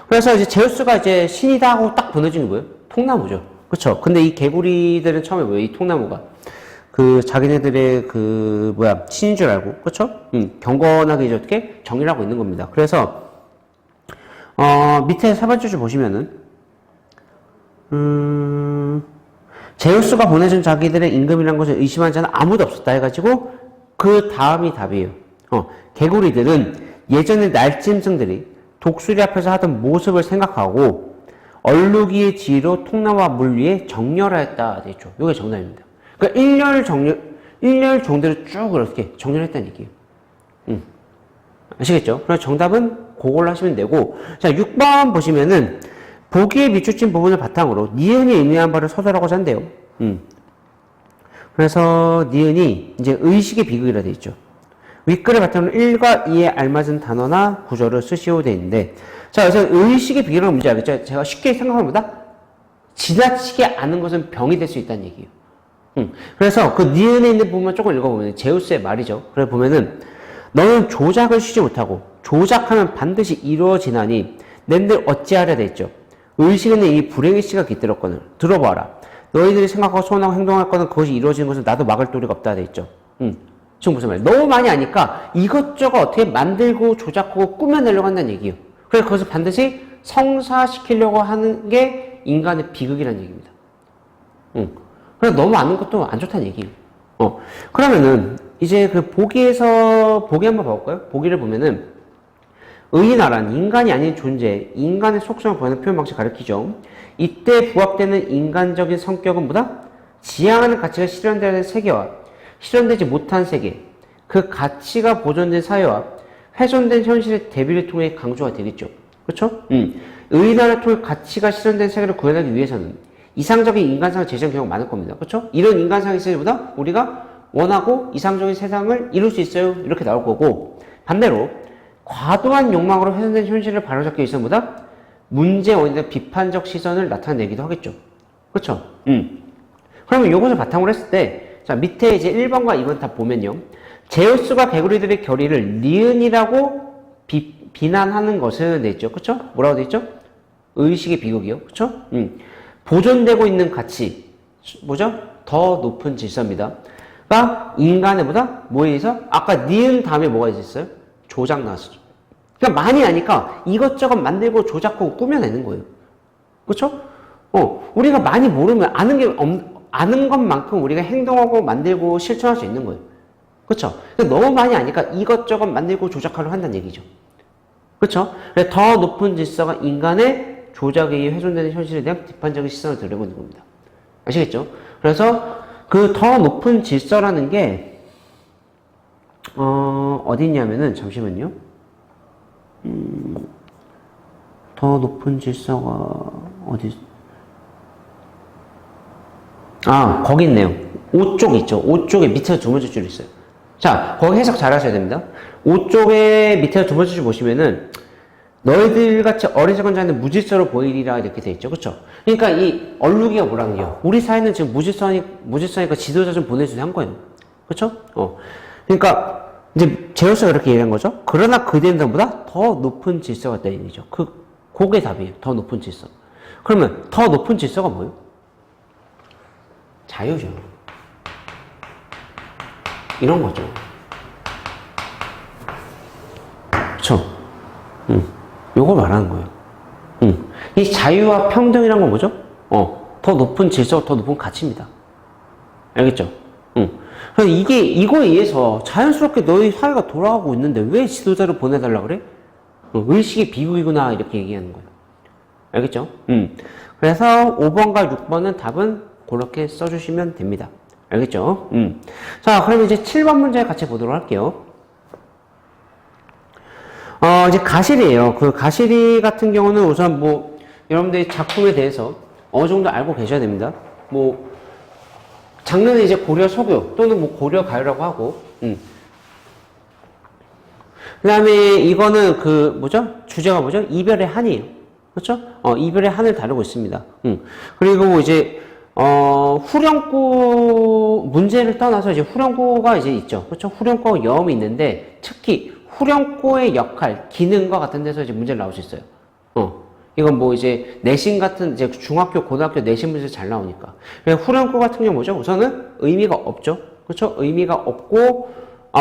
그래서 이제 제우스가 이제 신이다 하고 딱 보내주는 거예요. 통나무죠. 그렇죠? 근데 이 개구리들은 처음에 뭐예요? 이 통나무가 그 자기네들의 그 뭐야 신인 줄 알고 그렇죠? 경건하게 이제 어떻게 정의를 하고 있는 겁니다. 그래서 밑에 세 번째 줄 보시면은 제우스가 보내준 자기들의 임금이라는 것을 의심하는 자는 아무도 없었다 해가지고 그 다음이 답이에요. 개구리들은 예전의 날짐승들이 독수리 앞에서 하던 모습을 생각하고 얼룩이의 지혜로 통나무와 물 위에 정렬하였다 되죠. 이게 정답입니다. 그러니까 일렬 정대로 쭉 이렇게 정렬했다는 얘기예요. 아시겠죠? 그래서 정답은 그걸로 하시면 되고, 자 6번 보시면은 보기에 비추진 부분을 바탕으로 니은이 의미한 바를 서술하고자 한대요. 그래서 니은이 이제 의식의 비극이라 되어 있죠. 윗글을 바탕으로 1과 2에 알맞은 단어나 구조를 쓰시오 되어 있는데, 자 여기서 의식의 비극은 뭔지 알겠죠? 제가 쉽게 생각하는 것보다 지나치게 아는 것은 병이 될 수 있다는 얘기예요. 그래서 그 니은에 있는 부분만 조금 읽어보면 제우스의 말이죠. 그래 보면은 너는 조작을 쉬지 못하고 조작하면 반드시 이루어지나니 낸들 어찌하려 됐죠. 의식에는 이 불행의 씨가 깃들었거늘 들어봐라. 너희들이 생각하고 소원하고 행동할 거는 그것이 이루어지는 것은 나도 막을 도리가 없다 돼 있죠. 지금 무슨 말이에요? 너무 많이 아니까 이것저것 어떻게 만들고 조작하고 꾸며내려고 한다는 얘기예요. 그래서 그것을 반드시 성사시키려고 하는 게 인간의 비극이라는 얘기입니다. 그래서 너무 아는 것도 안 좋다는 얘기예요. 그러면은 이제 그 보기 한번 봐볼까요? 보기를 보면은 의인화란 인간이 아닌 존재, 인간의 속성을 보여하는 표현 방식 가리키죠. 이때 부합되는 인간적인 성격은 뭐다? 지향하는 가치가 실현되어야 할 세계와 실현되지 못한 세계, 그 가치가 보존된 사회와 훼손된 현실의 대비를 통해 강조가 되겠죠. 그렇죠? 의인화를 통해 가치가 실현된 세계를 구현하기 위해서는 이상적인 인간상을 제시하는 경우가 많을 겁니다. 그렇죠? 이런 인간상이 있으기보다 우리가 원하고 이상적인 세상을 이룰 수 있어요. 이렇게 나올 거고, 반대로 과도한 욕망으로 훼손된 현실을 바로잡기 위해서는 보다 문제 원인에 비판적 시선을 나타내기도 하겠죠. 그렇죠? 그러면 이것을 바탕으로 했을 때, 자 밑에 이제 1번과 2번 다 보면요, 제우스가 개구리들의 결의를 니은이라고 비난하는 것은 됐죠. 그렇죠? 뭐라고 돼 있죠? 의식의 비극이요. 그렇죠? 보존되고 있는 가치, 뭐죠? 더 높은 질서입니다. 가 인간의 보다 뭐에 의해서 아까 니은 다음에 뭐가 있었어요? 조작 나왔었죠. 그러니까 많이 아니까 이것저것 만들고 조작하고 꾸며내는 거예요. 그렇죠? 우리가 많이 모르면 아는 것만큼 우리가 행동하고 만들고 실천할 수 있는 거예요. 그렇죠? 너무 많이 아니까 이것저것 만들고 조작하려 한다는 얘기죠. 그렇죠? 더 높은 질서가 인간의 조작에 의해 훼손되는 현실에 대한 비판적인 시선을 들여고 있는 겁니다. 아시겠죠? 그래서 그 더 높은 질서라는 게 어디 있냐면은 잠시만요. 더 높은 질서가 어디 아, 거기 있네요. 5쪽 있죠. 5쪽에 밑에 두 번째 줄 있어요. 자, 거기 해석 잘 하셔야 됩니다. 5쪽에 밑에 두 번째 줄 보시면은 너희들 같이 어리석은 자는 무질서로 보이리라 이렇게 돼 있죠. 그쵸? 그러니까 이 얼룩이가 뭐라는 게요? 우리 사회는 지금 무질서니까 지도자 좀 보내주세요 한 거예요. 그쵸? 그러니까 이제 제우스가 이렇게 얘기한 거죠. 그러나 그대들보다 더 높은 질서가 있다는 얘기죠. 그게 답이에요. 더 높은 질서. 그러면 더 높은 질서가 뭐예요? 자유죠. 이런 거죠. 그쵸? 요걸 말하는 거예요. 이 자유와 평등이란 건 뭐죠? 더 높은 질서, 더 높은 가치입니다. 알겠죠? 그래서 이거에 의해서 자연스럽게 너희 사회가 돌아가고 있는데 왜 지도자를 보내달라 그래? 의식의 비극이구나, 이렇게 얘기하는 거예요. 알겠죠? 그래서 5번과 6번은 답은 그렇게 써주시면 됩니다. 알겠죠? 자, 그럼 이제 7번 문제 같이 보도록 할게요. 이제 가시리예요. 그 가시리 같은 경우는 우선 뭐 여러분들이 작품에 대해서 어느 정도 알고 계셔야 됩니다. 뭐 장르는 이제 고려 소교 또는 뭐 고려 가요라고 하고, 그다음에 이거는 그 뭐죠? 주제가 뭐죠? 이별의 한이에요. 그렇죠? 이별의 한을 다루고 있습니다. 그리고 이제 후렴구 문제를 떠나서 이제 후렴구가 이제 있죠. 그렇죠? 후렴구가 여음이 있는데 특히 후렴구의 역할, 기능과 같은 데서 이제 문제를 나올 수 있어요. 이건 뭐 이제 내신 같은 이제 중학교, 고등학교 내신 문제 잘 나오니까. 후렴구 같은 경우 뭐죠? 우선은 의미가 없죠. 그렇죠? 의미가 없고,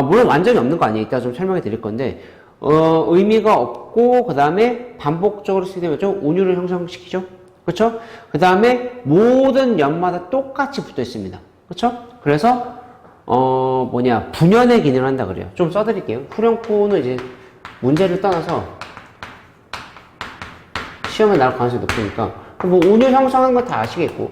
물론 완전히 없는 거 아니에요. 이따 좀 설명해 드릴 건데, 의미가 없고, 그 다음에 반복적으로 쓰게 되면 좀 운율을 형성시키죠. 그렇죠? 그 다음에 모든 연마다 똑같이 붙어 있습니다. 그렇죠? 그래서 분연의 기능을 한다 그래요. 좀 써드릴게요. 후렴구는 이제 문제를 떠나서 시험에 나올 가능성이 높으니까 뭐 운율 형성한 건 다 아시겠고,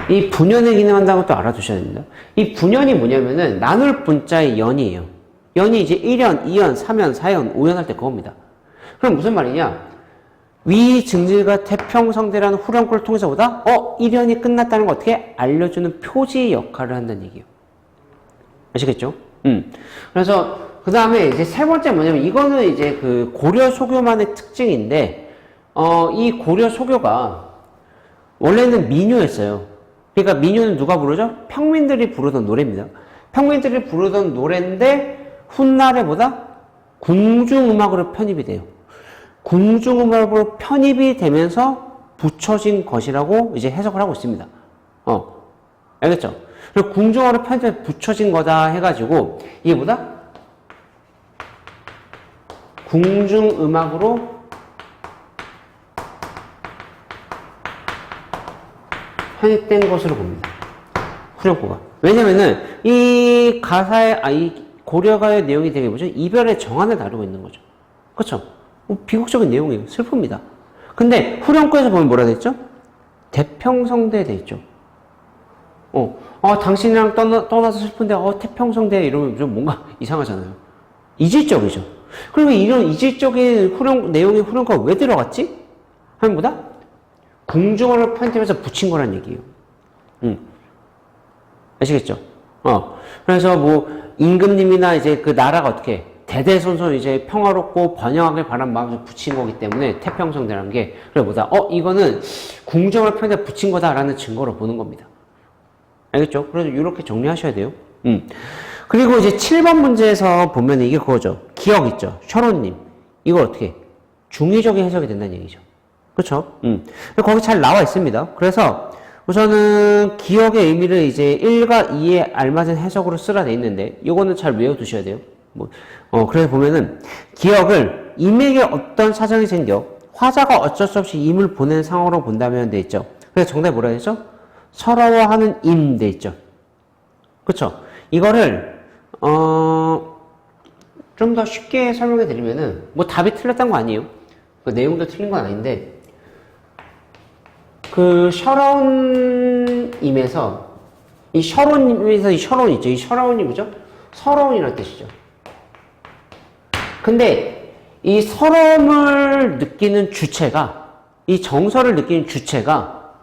이 분연의 기능 한다는 것도 알아두셔야 됩니다. 이 분연이 뭐냐면은 나눌 분자의 연이에요. 연이 이제 1연, 2연, 3연, 4연, 5연 할 때 그겁니다. 그럼 무슨 말이냐? 위 증질과 태평성대라는 후렴구를 통해서 보다 1연이 끝났다는 거 어떻게 알려주는 표지 역할을 한다는 얘기예요. 아시겠죠? 그래서 그 다음에 이제 세 번째 뭐냐면 이거는 이제 그 고려 소교만의 특징인데 이 고려 소교가 원래는 민요였어요. 그러니까 민요는 누가 부르죠? 평민들이 부르던 노래입니다. 평민들이 부르던 노래인데 훗날에 보다 궁중음악으로 편입이 돼요. 궁중음악으로 편입이 되면서 붙여진 것이라고 이제 해석을 하고 있습니다. 알겠죠? 그리고 궁중음악으로 편입해서 붙여진 거다 해가지고 이게 뭐다? 궁중음악으로 편입된 것으로 봅니다. 후렴구가. 왜냐면은 이 가사의 이 고려가의 내용이 되게 뭐죠? 이별의 정한을 다루고 있는 거죠. 그렇죠? 비극적인 내용이에요. 슬픕니다. 근데 후렴구에서 보면 뭐라 돼 있죠? 태평성대 돼 있죠. 당신이랑 떠나서 슬픈데 태평성대 이러면 좀 뭔가 이상하잖아요. 이질적이죠. 그리고 이런 이질적인 내용의 후렴구가 왜 들어갔지? 하면 뭐다? 궁중어를 편집해서 붙인 거란 얘기예요. 아시겠죠? 그래서 뭐 임금님이나 이제 그 나라가 어떻게 대대손손 이제 평화롭고 번영하길 바란 마음에서 붙인 거기 때문에 태평성대라는 게 그래 뭐다? 이거는 궁정을 편에 붙인 거다라는 증거로 보는 겁니다. 알겠죠? 그래서 이렇게 정리하셔야 돼요. 그리고 이제 7번 문제에서 보면 이게 그거죠. 기억 있죠? 셔론님. 이걸 어떻게 중의적인 해석이 된다는 얘기죠. 그렇죠? 거기 잘 나와 있습니다. 그래서 우선은 기억의 의미를 이제 1과 2에 알맞은 해석으로 쓰라 돼 있는데 이거는 잘 외워두셔야 돼요. 그래서 보면은 기억을 임에게 어떤 사정이 생겨 화자가 어쩔 수 없이 임을 보낸 상황으로 본다면 돼 있죠. 그래서 정답이 뭐라 했죠? 서러워하는 임 돼 있죠. 그쵸? 이거를 좀 더 쉽게 설명해 드리면은 뭐 답이 틀렸던 거 아니에요. 그 내용도 틀린 건 아닌데 그 셔러운 임에서 이 셔론임에서 이 셔론 있죠. 이 셔러운이 뭐죠? 서러운이라는 뜻이죠. 근데 이 서러움을 느끼는 주체가, 이 정서를 느끼는 주체가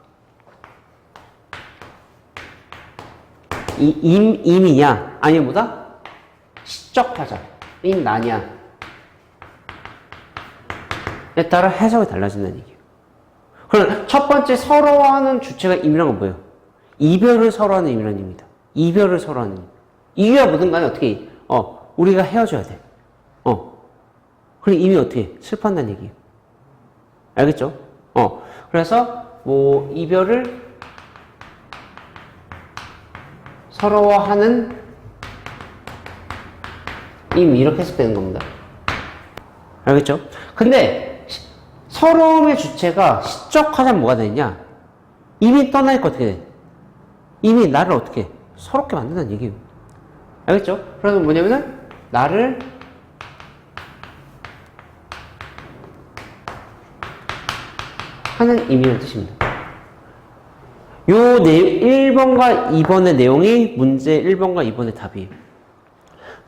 이 임이냐 아니면 뭐다? 시적 화자인 나냐에 따라 해석이 달라진다는 얘기예요. 그럼 첫 번째 서러워하는 주체가 임이란 건 뭐예요? 이별을 서러워하는 임이라는 의미입니다. 이별을 서러워하는 임. 이유야 뭐든 간에 어떻게 우리가 헤어져야 돼. 그럼 임이 어떻게 슬퍼한다는 얘기예요. 알겠죠? 그래서 뭐 이별을 서러워하는 임 이렇게 해석되는 겁니다. 알겠죠? 근데 서러움의 주체가 시적 화자면 뭐가 되느냐? 이미 떠나니까 어떻게 돼? 이미 나를 어떻게 서럽게 만든다는 얘기예요. 알겠죠? 그래서 뭐냐면은 나를 하는 의미라는 뜻입니다. 요 1번과 2번의 내용이 문제 1번과 2번의 답이에요.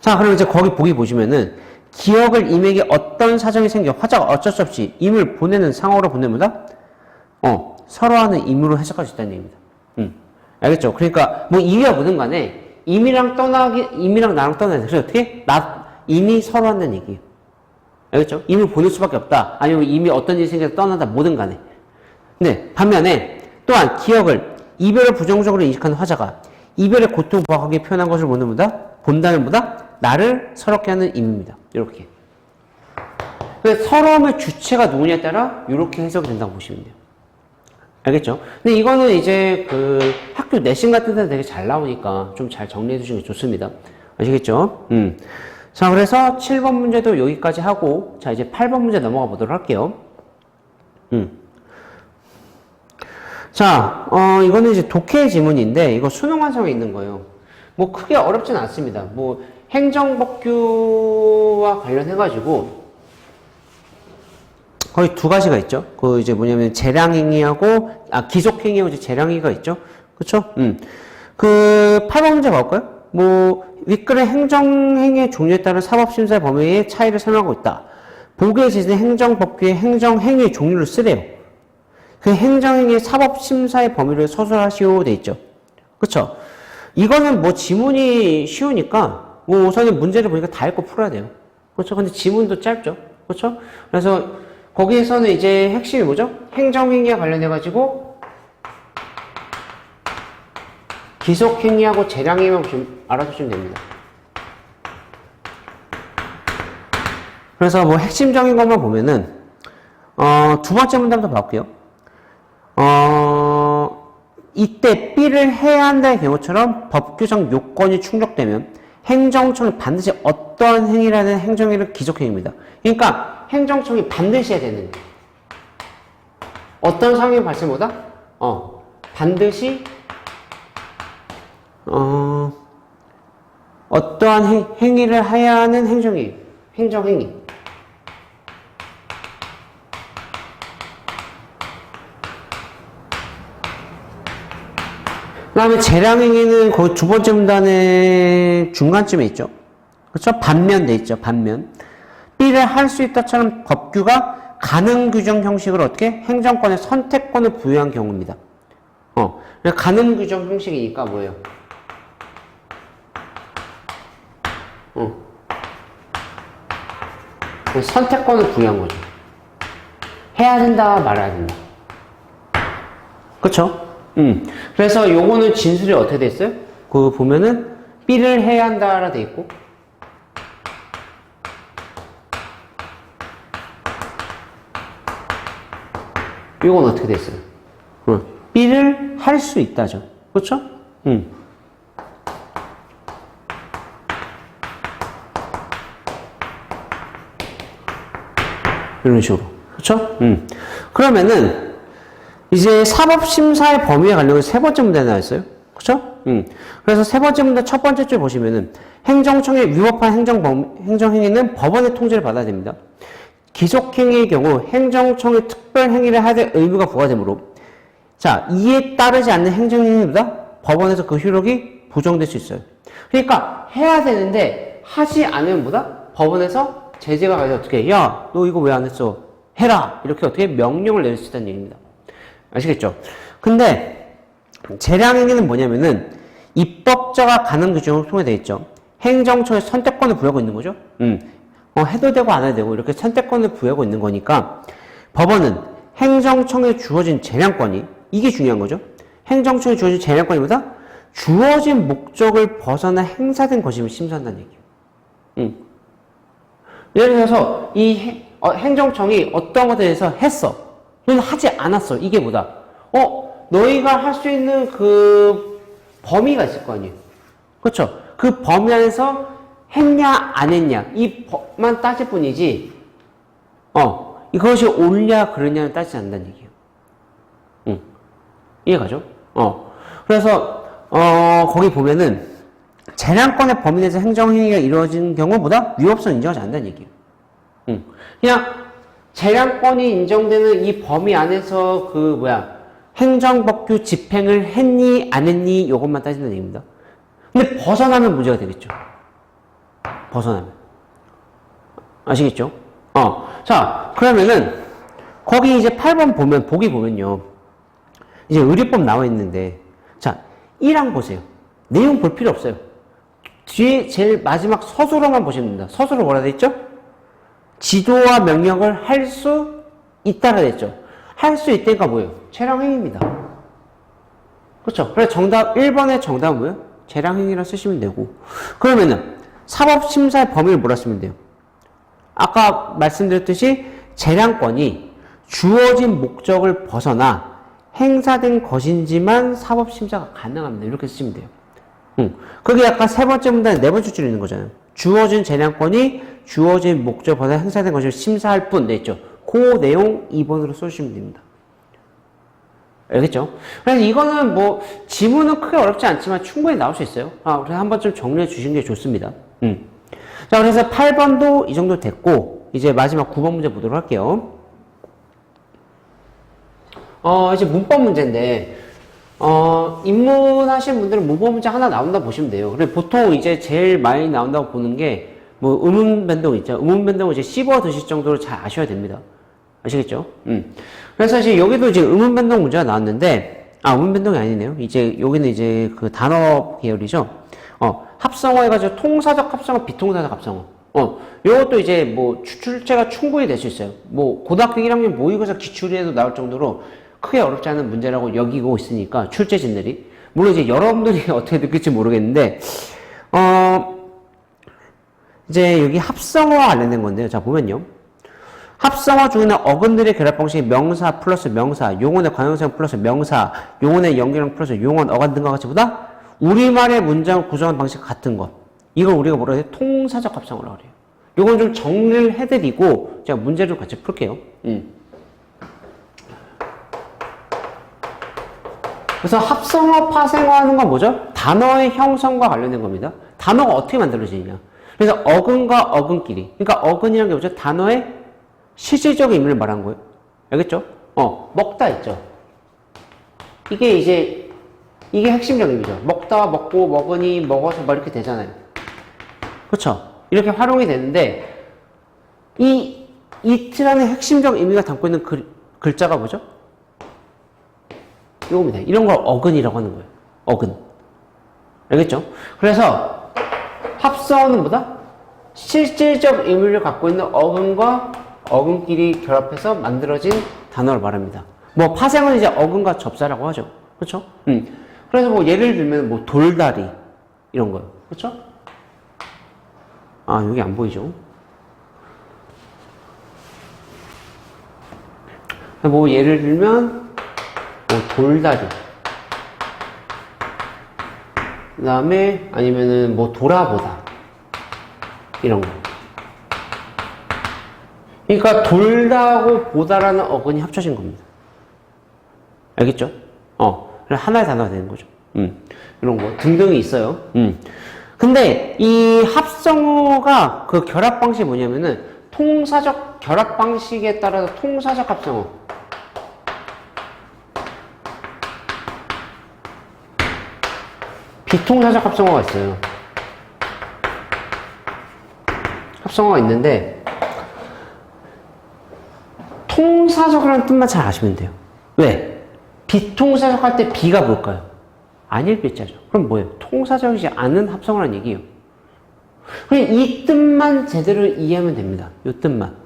자, 그럼 이제 거기 보기 보시면은 기억을 임에게 어떤 사정이 생겨 화자가 어쩔 수 없이 임을 보내는 상호로 보냅니다. 서로하는 임으로 해석할 수 있다는 얘기입니다. 알겠죠? 그러니까 뭐 이유야 뭐든 간에 임이랑 나랑 떠나야 돼. 그래서 어떻게? 임이 서로한다는 얘기예요. 알겠죠? 임을 보낼 수밖에 없다. 아니면 임이 어떤 일이 생겨서 떠나다 뭐든 간에. 네, 반면에 또한 기억을 이별을 부정적으로 인식하는 화자가 이별의 고통을 부하게 표현한 것을 본다는 보다 나를 서럽게 하는 임입니다. 이렇게. 그래서 서러움의 주체가 누구냐에 따라 이렇게 해석이 된다고 보시면 돼요. 알겠죠? 근데 이거는 이제 그 학교 내신 같은 데는 되게 잘 나오니까 좀 잘 정리해 주시는 게 좋습니다. 아시겠죠? 자, 그래서 7번 문제도 여기까지 하고, 자, 이제 8번 문제 넘어가 보도록 할게요. 자, 이거는 이제 독해 지문인데, 이거 수능 완성에 있는 거예요. 뭐 크게 어렵진 않습니다. 뭐 행정법규와 관련해가지고, 거의 두 가지가 있죠. 그 이제 뭐냐면 재량행위하고, 기속행위하고 이제 재량행위가 있죠. 그쵸? 그 8번 문제 볼까요? 뭐, 윗글의 행정행위의 종류에 따른 사법심사의 범위의 차이를 설명하고 있다. 보기에 제시된 행정법규의 행정행위의 종류를 쓰래요. 그 행정행위의 사법심사의 범위를 서술하시오 돼 있죠. 그쵸? 이거는 뭐 지문이 쉬우니까 뭐 우선은 문제를 보니까 다 읽고 풀어야 돼요. 그렇죠? 근데 지문도 짧죠. 그렇죠? 그래서 거기에서는 이제 핵심이 뭐죠? 행정행위와 관련해가지고 기속행위하고 재량행위만 좀 알아두시면 됩니다. 그래서 뭐 핵심적인 것만 보면은 두 번째 문단부터 볼게요. 이때 B를 해야 한다의 경우처럼 법규상 요건이 충족되면 행정청이 반드시 어떠한 행위라는 행정행위를 기속행위입니다. 그러니까 행정청이 반드시 해야 되는 어떤 상황이 발생보다 반드시 어떠한 행위를 해야 하는 행정행위. 그 다음에 재량행위는 그 두 번째 문단의 중간쯤에 있죠. 그렇죠? 반면 돼 있죠. 반면. B를 할 수 있다처럼 법규가 가능 규정 형식으로 어떻게? 행정권의 선택권을 부여한 경우입니다. 가능 규정 형식이니까 뭐예요? 선택권을 부여한 거죠. 해야 된다, 말아야 된다. 그쵸? 그래서 요거는 진술이 어떻게 돼 있어요? 그 보면은 B를 해야 한다라 돼 있고 요건 어떻게 돼 있어요? B를 할 수 있다죠. 그쵸? 이런 식으로. 그쵸? 그러면은 이제 사법심사의 범위에 관련해서 세 번째 문제 나왔어요. 그쵸? 그래서 세 번째 문제 첫 번째 줄 보시면은 행정청에 위법한 행정행위는 법원의 통제를 받아야 됩니다. 기속행위의 경우 행정청의 특별행위를 하야 될 의무가 부과되므로 자, 이에 따르지 않는 행정행위보다 법원에서 그 효력이 부정될 수 있어요. 그러니까 해야 되는데 하지 않으면 뭐다? 법원에서 제재가 가서 어떻게, 야, 너 이거 왜 안 했어? 해라! 이렇게 어떻게 명령을 내릴 수 있다는 얘기입니다. 아시겠죠? 근데, 재량행위는 뭐냐면은, 입법자가 가능 규정을 통해 되어 있죠. 행정처에 선택권을 부여하고 있는 거죠. 해도 되고 안 해도 되고 이렇게 선택권을 부여하고 있는 거니까 법원은 행정청에 주어진 재량권이 이게 중요한 거죠. 행정청에 주어진 재량권이 뭐다? 주어진 목적을 벗어나 행사된 것임을 심사한다는 얘기예요. 예를 들어서 이 행정청이 어떤 것에 대해서 했어. 너는 하지 않았어. 이게 뭐다? 너희가 할 수 있는 그 범위가 있을 거 아니에요. 그렇죠? 그 범위 안에서 했냐 안 했냐 이 법만 따질 뿐이지 이것이 옳냐 그러냐는 따지지 않는다는 얘기예요. 이해가죠? 그래서 거기 보면은 재량권의 범위 내에서 행정행위가 이루어진 경우보다 위법성 인정하지 않는다는 얘기예요. 그냥 재량권이 인정되는 이 범위 안에서 행정법규 집행을 했니 안 했니 이것만 따진다는 얘기입니다. 근데 벗어나면 문제가 되겠죠. 벗어나면. 아시겠죠? 자, 그러면은, 거기 이제 8번 보면, 보기 보면요. 이제 의료법 나와 있는데, 자, 1항 보세요. 내용 볼 필요 없어요. 뒤에 제일 마지막 서술어만 보시면 됩니다. 서술어 뭐라 돼 있죠? 지도와 명령을 할 수 있다라 돼 있죠. 할 수 있다니까 뭐예요? 재량행위입니다. 그렇죠? 그래서 정답, 1번의 정답은 뭐예요? 재량행위라 쓰시면 되고. 그러면은, 사법심사의 범위를 뭐라 쓰면 돼요? 아까 말씀드렸듯이 재량권이 주어진 목적을 벗어나 행사된 것인지만 사법심사가 가능합니다. 이렇게 쓰시면 돼요. 그게 아까 세 번째 문단에 네 번째 줄에 있는 거잖아요. 주어진 재량권이 주어진 목적을 벗어나 행사된 것을 심사할 뿐, 돼 있죠. 그 내용 2번으로 써주시면 됩니다. 알겠죠? 그래서 이거는 지문은 크게 어렵지 않지만 충분히 나올 수 있어요. 그래서 한번 좀 정리해 주시는 게 좋습니다. 자, 그래서 8번도 이 정도 됐고, 이제 마지막 9번 문제 보도록 할게요. 이제 문법 문제인데, 입문하신 분들은 문법 문제 하나 나온다 보시면 돼요. 그리고 보통 이제 제일 많이 나온다고 보는 게, 의문 변동 있죠. 의문 변동을 이제 씹어 드실 정도로 잘 아셔야 됩니다. 아시겠죠? 그래서 이제 여기도 이제 의문 변동 문제가 나왔는데, 의문 변동이 아니네요. 이제, 여기는 이제 그 단어 계열이죠. 합성어 해가지고 통사적 합성어, 비통사적 합성어. 요것도 이제 출제가 충분히 될 수 있어요. 고등학교 1학년 모의고사 기출에도 나올 정도로 크게 어렵지 않은 문제라고 여기고 있으니까, 출제진들이. 물론 이제 여러분들이 어떻게 느낄지 모르겠는데, 이제 여기 합성어와 관련된 건데요. 자, 보면요. 합성어 중에는 어근들의 결합 방식이 명사 플러스 명사, 용언의 관용성 플러스 명사, 용언의 연결형 플러스 용언, 어간 등과 같이 보다 우리말의 문장을 구성하는 방식 같은 것. 이걸 우리가 뭐라 해요? 통사적 합성어라고 그래요. 이건 좀 정리를 해드리고 제가 문제를 같이 풀게요. 그래서 합성어, 파생어 하는 건 뭐죠? 단어의 형성과 관련된 겁니다. 단어가 어떻게 만들어지느냐. 그래서 어근과 어근끼리. 그러니까 어근이라는 게 뭐죠? 단어의 실질적인 의미를 말한 거예요. 알겠죠? 먹다 있죠. 이게 핵심적인 의미죠. 먹다, 먹고, 먹으니, 먹어서 이렇게 되잖아요. 그렇죠? 이렇게 활용이 되는데 이 이트라는 핵심적 의미가 담고 있는 글자가 뭐죠? 이겁니다. 이런 걸 어근이라고 하는 거예요. 어근. 알겠죠? 그래서 합성어는 뭐다? 실질적 의미를 갖고 있는 어근과 어근끼리 결합해서 만들어진 단어를 말합니다. 파생은 이제 어근과 접사라고 하죠. 그렇죠? 그래서 예를 들면 돌다리 이런 거요. 그렇죠? 여기 안 보이죠? 예를 들면 돌다리. 그 다음에 아니면은 돌아보다 이런 거. 그러니까 돌다하고 보다라는 어근이 합쳐진 겁니다. 알겠죠? 하나의 단어가 되는 거죠. 이런 거 등등이 있어요. 근데 이 합성어가 그 결합 방식이 뭐냐면은 통사적 결합 방식에 따라서 통사적 합성어. 비통사적 합성어가 있어요. 합성어가 있는데 통사적이라는 뜻만 잘 아시면 돼요. 왜? 비통사적 할 때 B가 뭘까요? 아닐 B자죠. 그럼 뭐예요? 통사적이지 않은 합성어라는 얘기예요. 그럼 이 뜻만 제대로 이해하면 됩니다. 이 뜻만.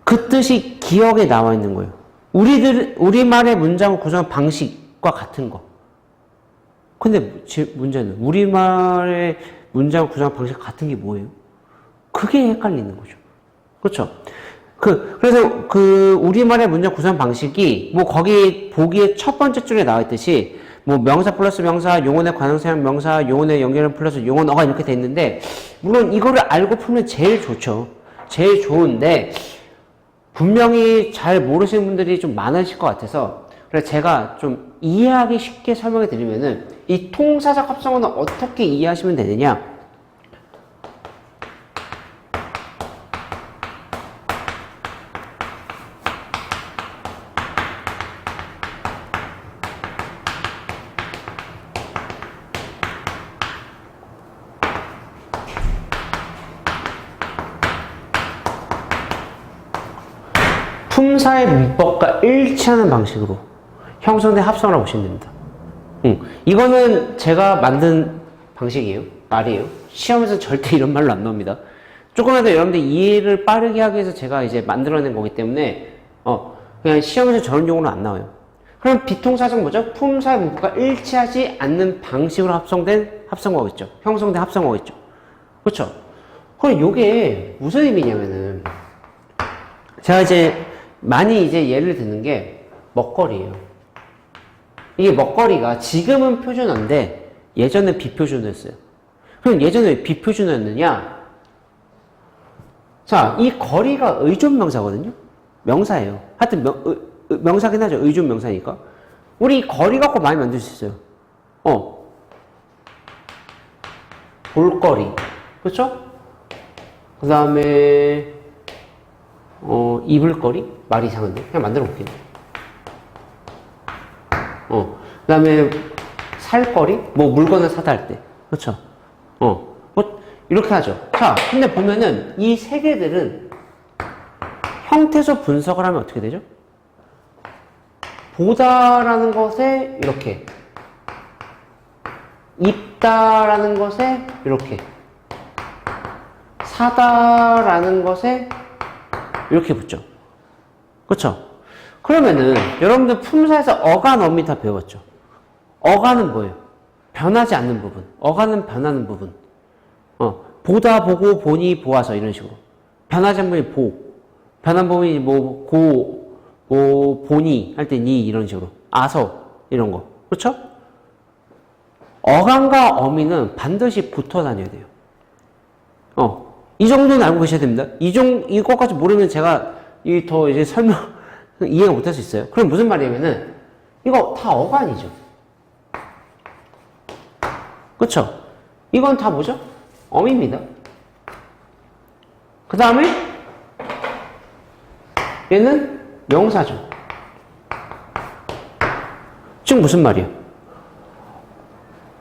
그 뜻이 기억에 나와 있는 거예요. 우리말의 문장 구성 방식과 같은 거. 근데 문제는 우리말의 문장 구성 방식 같은 게 뭐예요? 그게 헷갈리는 거죠. 그렇죠? 그래서 우리말의 문장 구성 방식이 뭐 거기 보기에 첫 번째 줄에 나와 있듯이 뭐 명사 플러스 명사, 용언의 관형사형 명사, 용언의 연결형 플러스 용언어가 이렇게 돼 있는데 물론 이거를 알고 풀면 제일 좋죠. 제일 좋은데 분명히 잘 모르시는 분들이 좀 많으실 것 같아서 그래서 제가 좀 이해하기 쉽게 설명해 드리면은 이 통사적 합성어는 어떻게 이해하시면 되느냐? 품사의 문법과 일치하는 방식으로 형성된 합성어라고 보시면 됩니다. 이거는 제가 만든 방식이에요. 말이에요. 시험에서 절대 이런 말로 안 나옵니다. 조금이라도 여러분들 이해를 빠르게 하기 위해서 제가 이제 만들어낸 거기 때문에 그냥 시험에서 저런 용어는 안 나와요. 그럼 비통사적 뭐죠? 품사의 문법과 일치하지 않는 방식으로 합성된 합성어가 있죠. 형성된 합성어가 있죠. 그렇죠? 그럼 이게 무슨 의미냐면은 제가 이제 많이 이제 예를 드는 게 먹거리예요. 이게 먹거리가 지금은 표준어인데 예전에 비표준어였어요. 그럼 예전에 왜 비표준어였느냐? 자, 이 거리가 의존명사거든요. 명사예요. 하여튼 명사긴 하죠. 의존명사니까. 우리 이 거리 갖고 많이 만들 수 있어요. 볼거리. 그렇죠? 그 다음에 입을거리? 말이 이상한데? 그냥 만들어 볼게요. 그 다음에 살거리? 뭐 물건을 사다 할 때. 그렇죠? 뭐 이렇게 하죠. 자, 근데 보면은 이 세 개들은 형태소 분석을 하면 어떻게 되죠? 보다라는 것에 이렇게, 입다라는 것에 이렇게, 사다라는 것에 이렇게 붙죠. 그렇죠? 그러면은 여러분들 품사에서 어간, 어미 다 배웠죠. 어간은 뭐예요? 변하지 않는 부분. 어간은 변하는 부분. 보다, 보고, 보니, 보아서 이런 식으로. 변하지 않는 부분이 보. 변한 부분이 뭐 고, 뭐 보니 할 때 니 이런 식으로. 아서 이런 거. 그렇죠? 어간과 어미는 반드시 붙어 다녀야 돼요. 이 정도는 알고 계셔야 됩니다. 이거까지 모르면 제가 더 이제 이해가 못 할 수 있어요. 그럼 무슨 말이냐면은, 이거 다 어간이죠. 그쵸? 이건 다 뭐죠? 어미입니다. 그 다음에, 얘는 명사죠. 지금 무슨 말이야?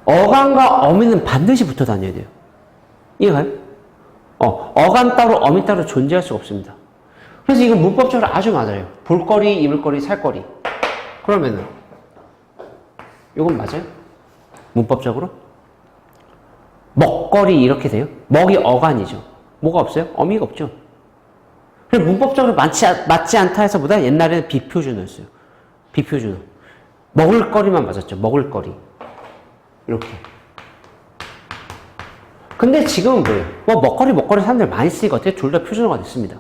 어간과 어미는 반드시 붙어 다녀야 돼요. 이해가요? 어간 따로 어미 따로 존재할 수가 없습니다. 그래서 이건 문법적으로 아주 맞아요. 볼거리, 입을거리, 살거리. 그러면은 이건 맞아요? 문법적으로? 먹거리 이렇게 돼요? 먹이 어간이죠. 뭐가 없어요? 어미가 없죠. 그래서 문법적으로 맞지 않다 해서보다 옛날에는 비표준어였어요. 비표준어. 먹을거리만 맞았죠. 먹을거리. 이렇게. 근데 지금은 뭐예요? 먹거리 사람들 많이 쓰니까 어떻게 둘 다 표준어가 됐습니다.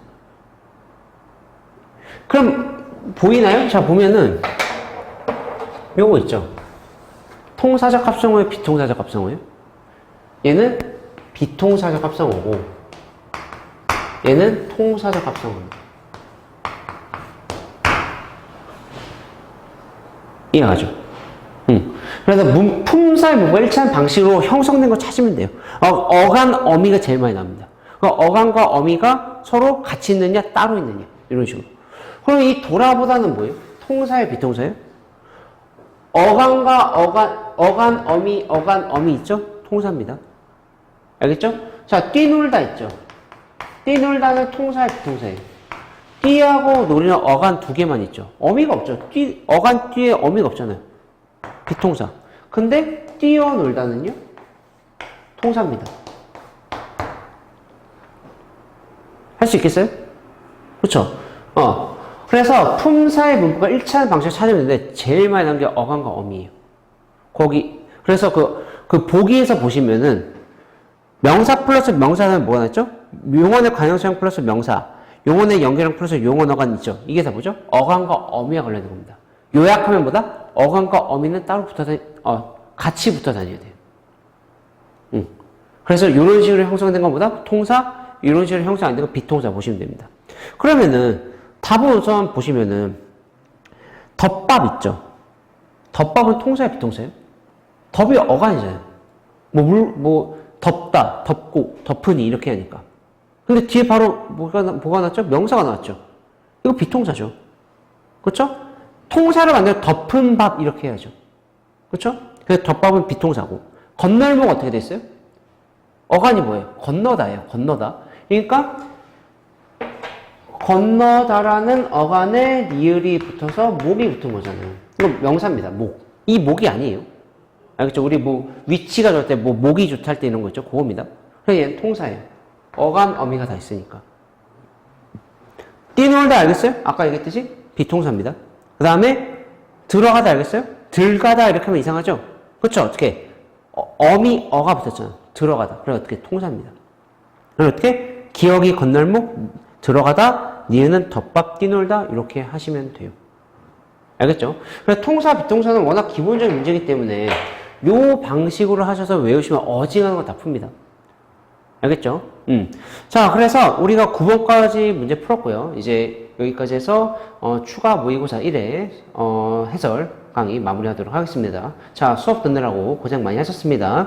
그럼 보이나요? 자, 보면은 요거 있죠. 통사적 합성어예요? 비통사적 합성어예요? 얘는 비통사적 합성어고 얘는 통사적 합성어입니다. 이해가죠? 그래서 품사의 문법과 일치하는 방식으로 형성된 거 찾으면 돼요. 어간, 어미가 제일 많이 나옵니다. 어간과 어미가 서로 같이 있느냐, 따로 있느냐, 이런 식으로. 그럼 이 돌아보다는 뭐예요? 통사예요, 비통사예요? 어간, 어미 있죠? 통사입니다. 알겠죠? 자, 뛰놀다 있죠? 뛰놀다는 통사예요, 비통사예요? 띠하고 노리는 어간 두 개만 있죠. 어미가 없죠. 어간 뒤에 어미가 없잖아요. 비통사. 근데 뛰어놀다는요? 통사입니다. 할 수 있겠어요? 그렇죠? 그래서 품사의 문법과 일치하는 방식을 찾으면 되는데 제일 많이 나온 게 어간과 어미예요. 그래서 그 보기에서 보시면은 명사 플러스 명사는 뭐가 났죠? 용언의 관형성 플러스 명사, 용언의 연결형 플러스 용언 어간 있죠? 이게 다 뭐죠? 어간과 어미가 관련된 겁니다. 요약하면 뭐다? 어간과 어미는 따로 같이 붙어 다녀야 돼요. 그래서 이런 식으로 형성된 것보다 통사, 이런 식으로 형성 안 되고 비통사 보시면 됩니다. 그러면은 답을 우선 보시면은 덮밥 있죠? 덮밥은 통사야, 비통사예요? 덮이 어간이잖아요. 덮다, 덮고, 덮으니 이렇게 하니까. 근데 뒤에 바로 뭐가 났죠? 명사가 나왔죠? 이거 비통사죠. 그렇죠? 통사를 만들어 덮은 밥 이렇게 해야죠. 그렇죠? 그래서 덮밥은 비통사고 건널목 어떻게 돼 있어요? 어간이 뭐예요? 건너다예요. 건너다. 그러니까 건너다라는 어간에 리을이 붙어서 목이 붙은 거잖아요. 이거 명사입니다. 목. 이 목이 아니에요. 알겠죠? 우리 위치가 좋을 때 목이 좋다 할 때 이런 거 있죠? 그겁니다. 그래서 얘는 통사예요. 어간, 어미가 다 있으니까. 뛰놀다 알겠어요? 아까 얘기했듯이 비통사입니다. 그 다음에 들어가다 알겠어요? 들가다 이렇게 하면 이상하죠? 그쵸? 어떻게? 어미, 어가 붙었잖아. 들어가다. 그래 어떻게? 통사입니다. 그럼 어떻게? 기억이 건널목, 들어가다, 니은은 덮밥, 뛰놀다 이렇게 하시면 돼요. 알겠죠? 그래서 통사, 비통사는 워낙 기본적인 문제이기 때문에 요 방식으로 하셔서 외우시면 어지간한 거 다 풉니다. 알겠죠? 자, 그래서 우리가 9번까지 문제 풀었고요. 이제 여기까지 해서 추가 모의고사 1회 해설 강의 마무리하도록 하겠습니다. 자, 수업 듣느라고 고생 많이 하셨습니다.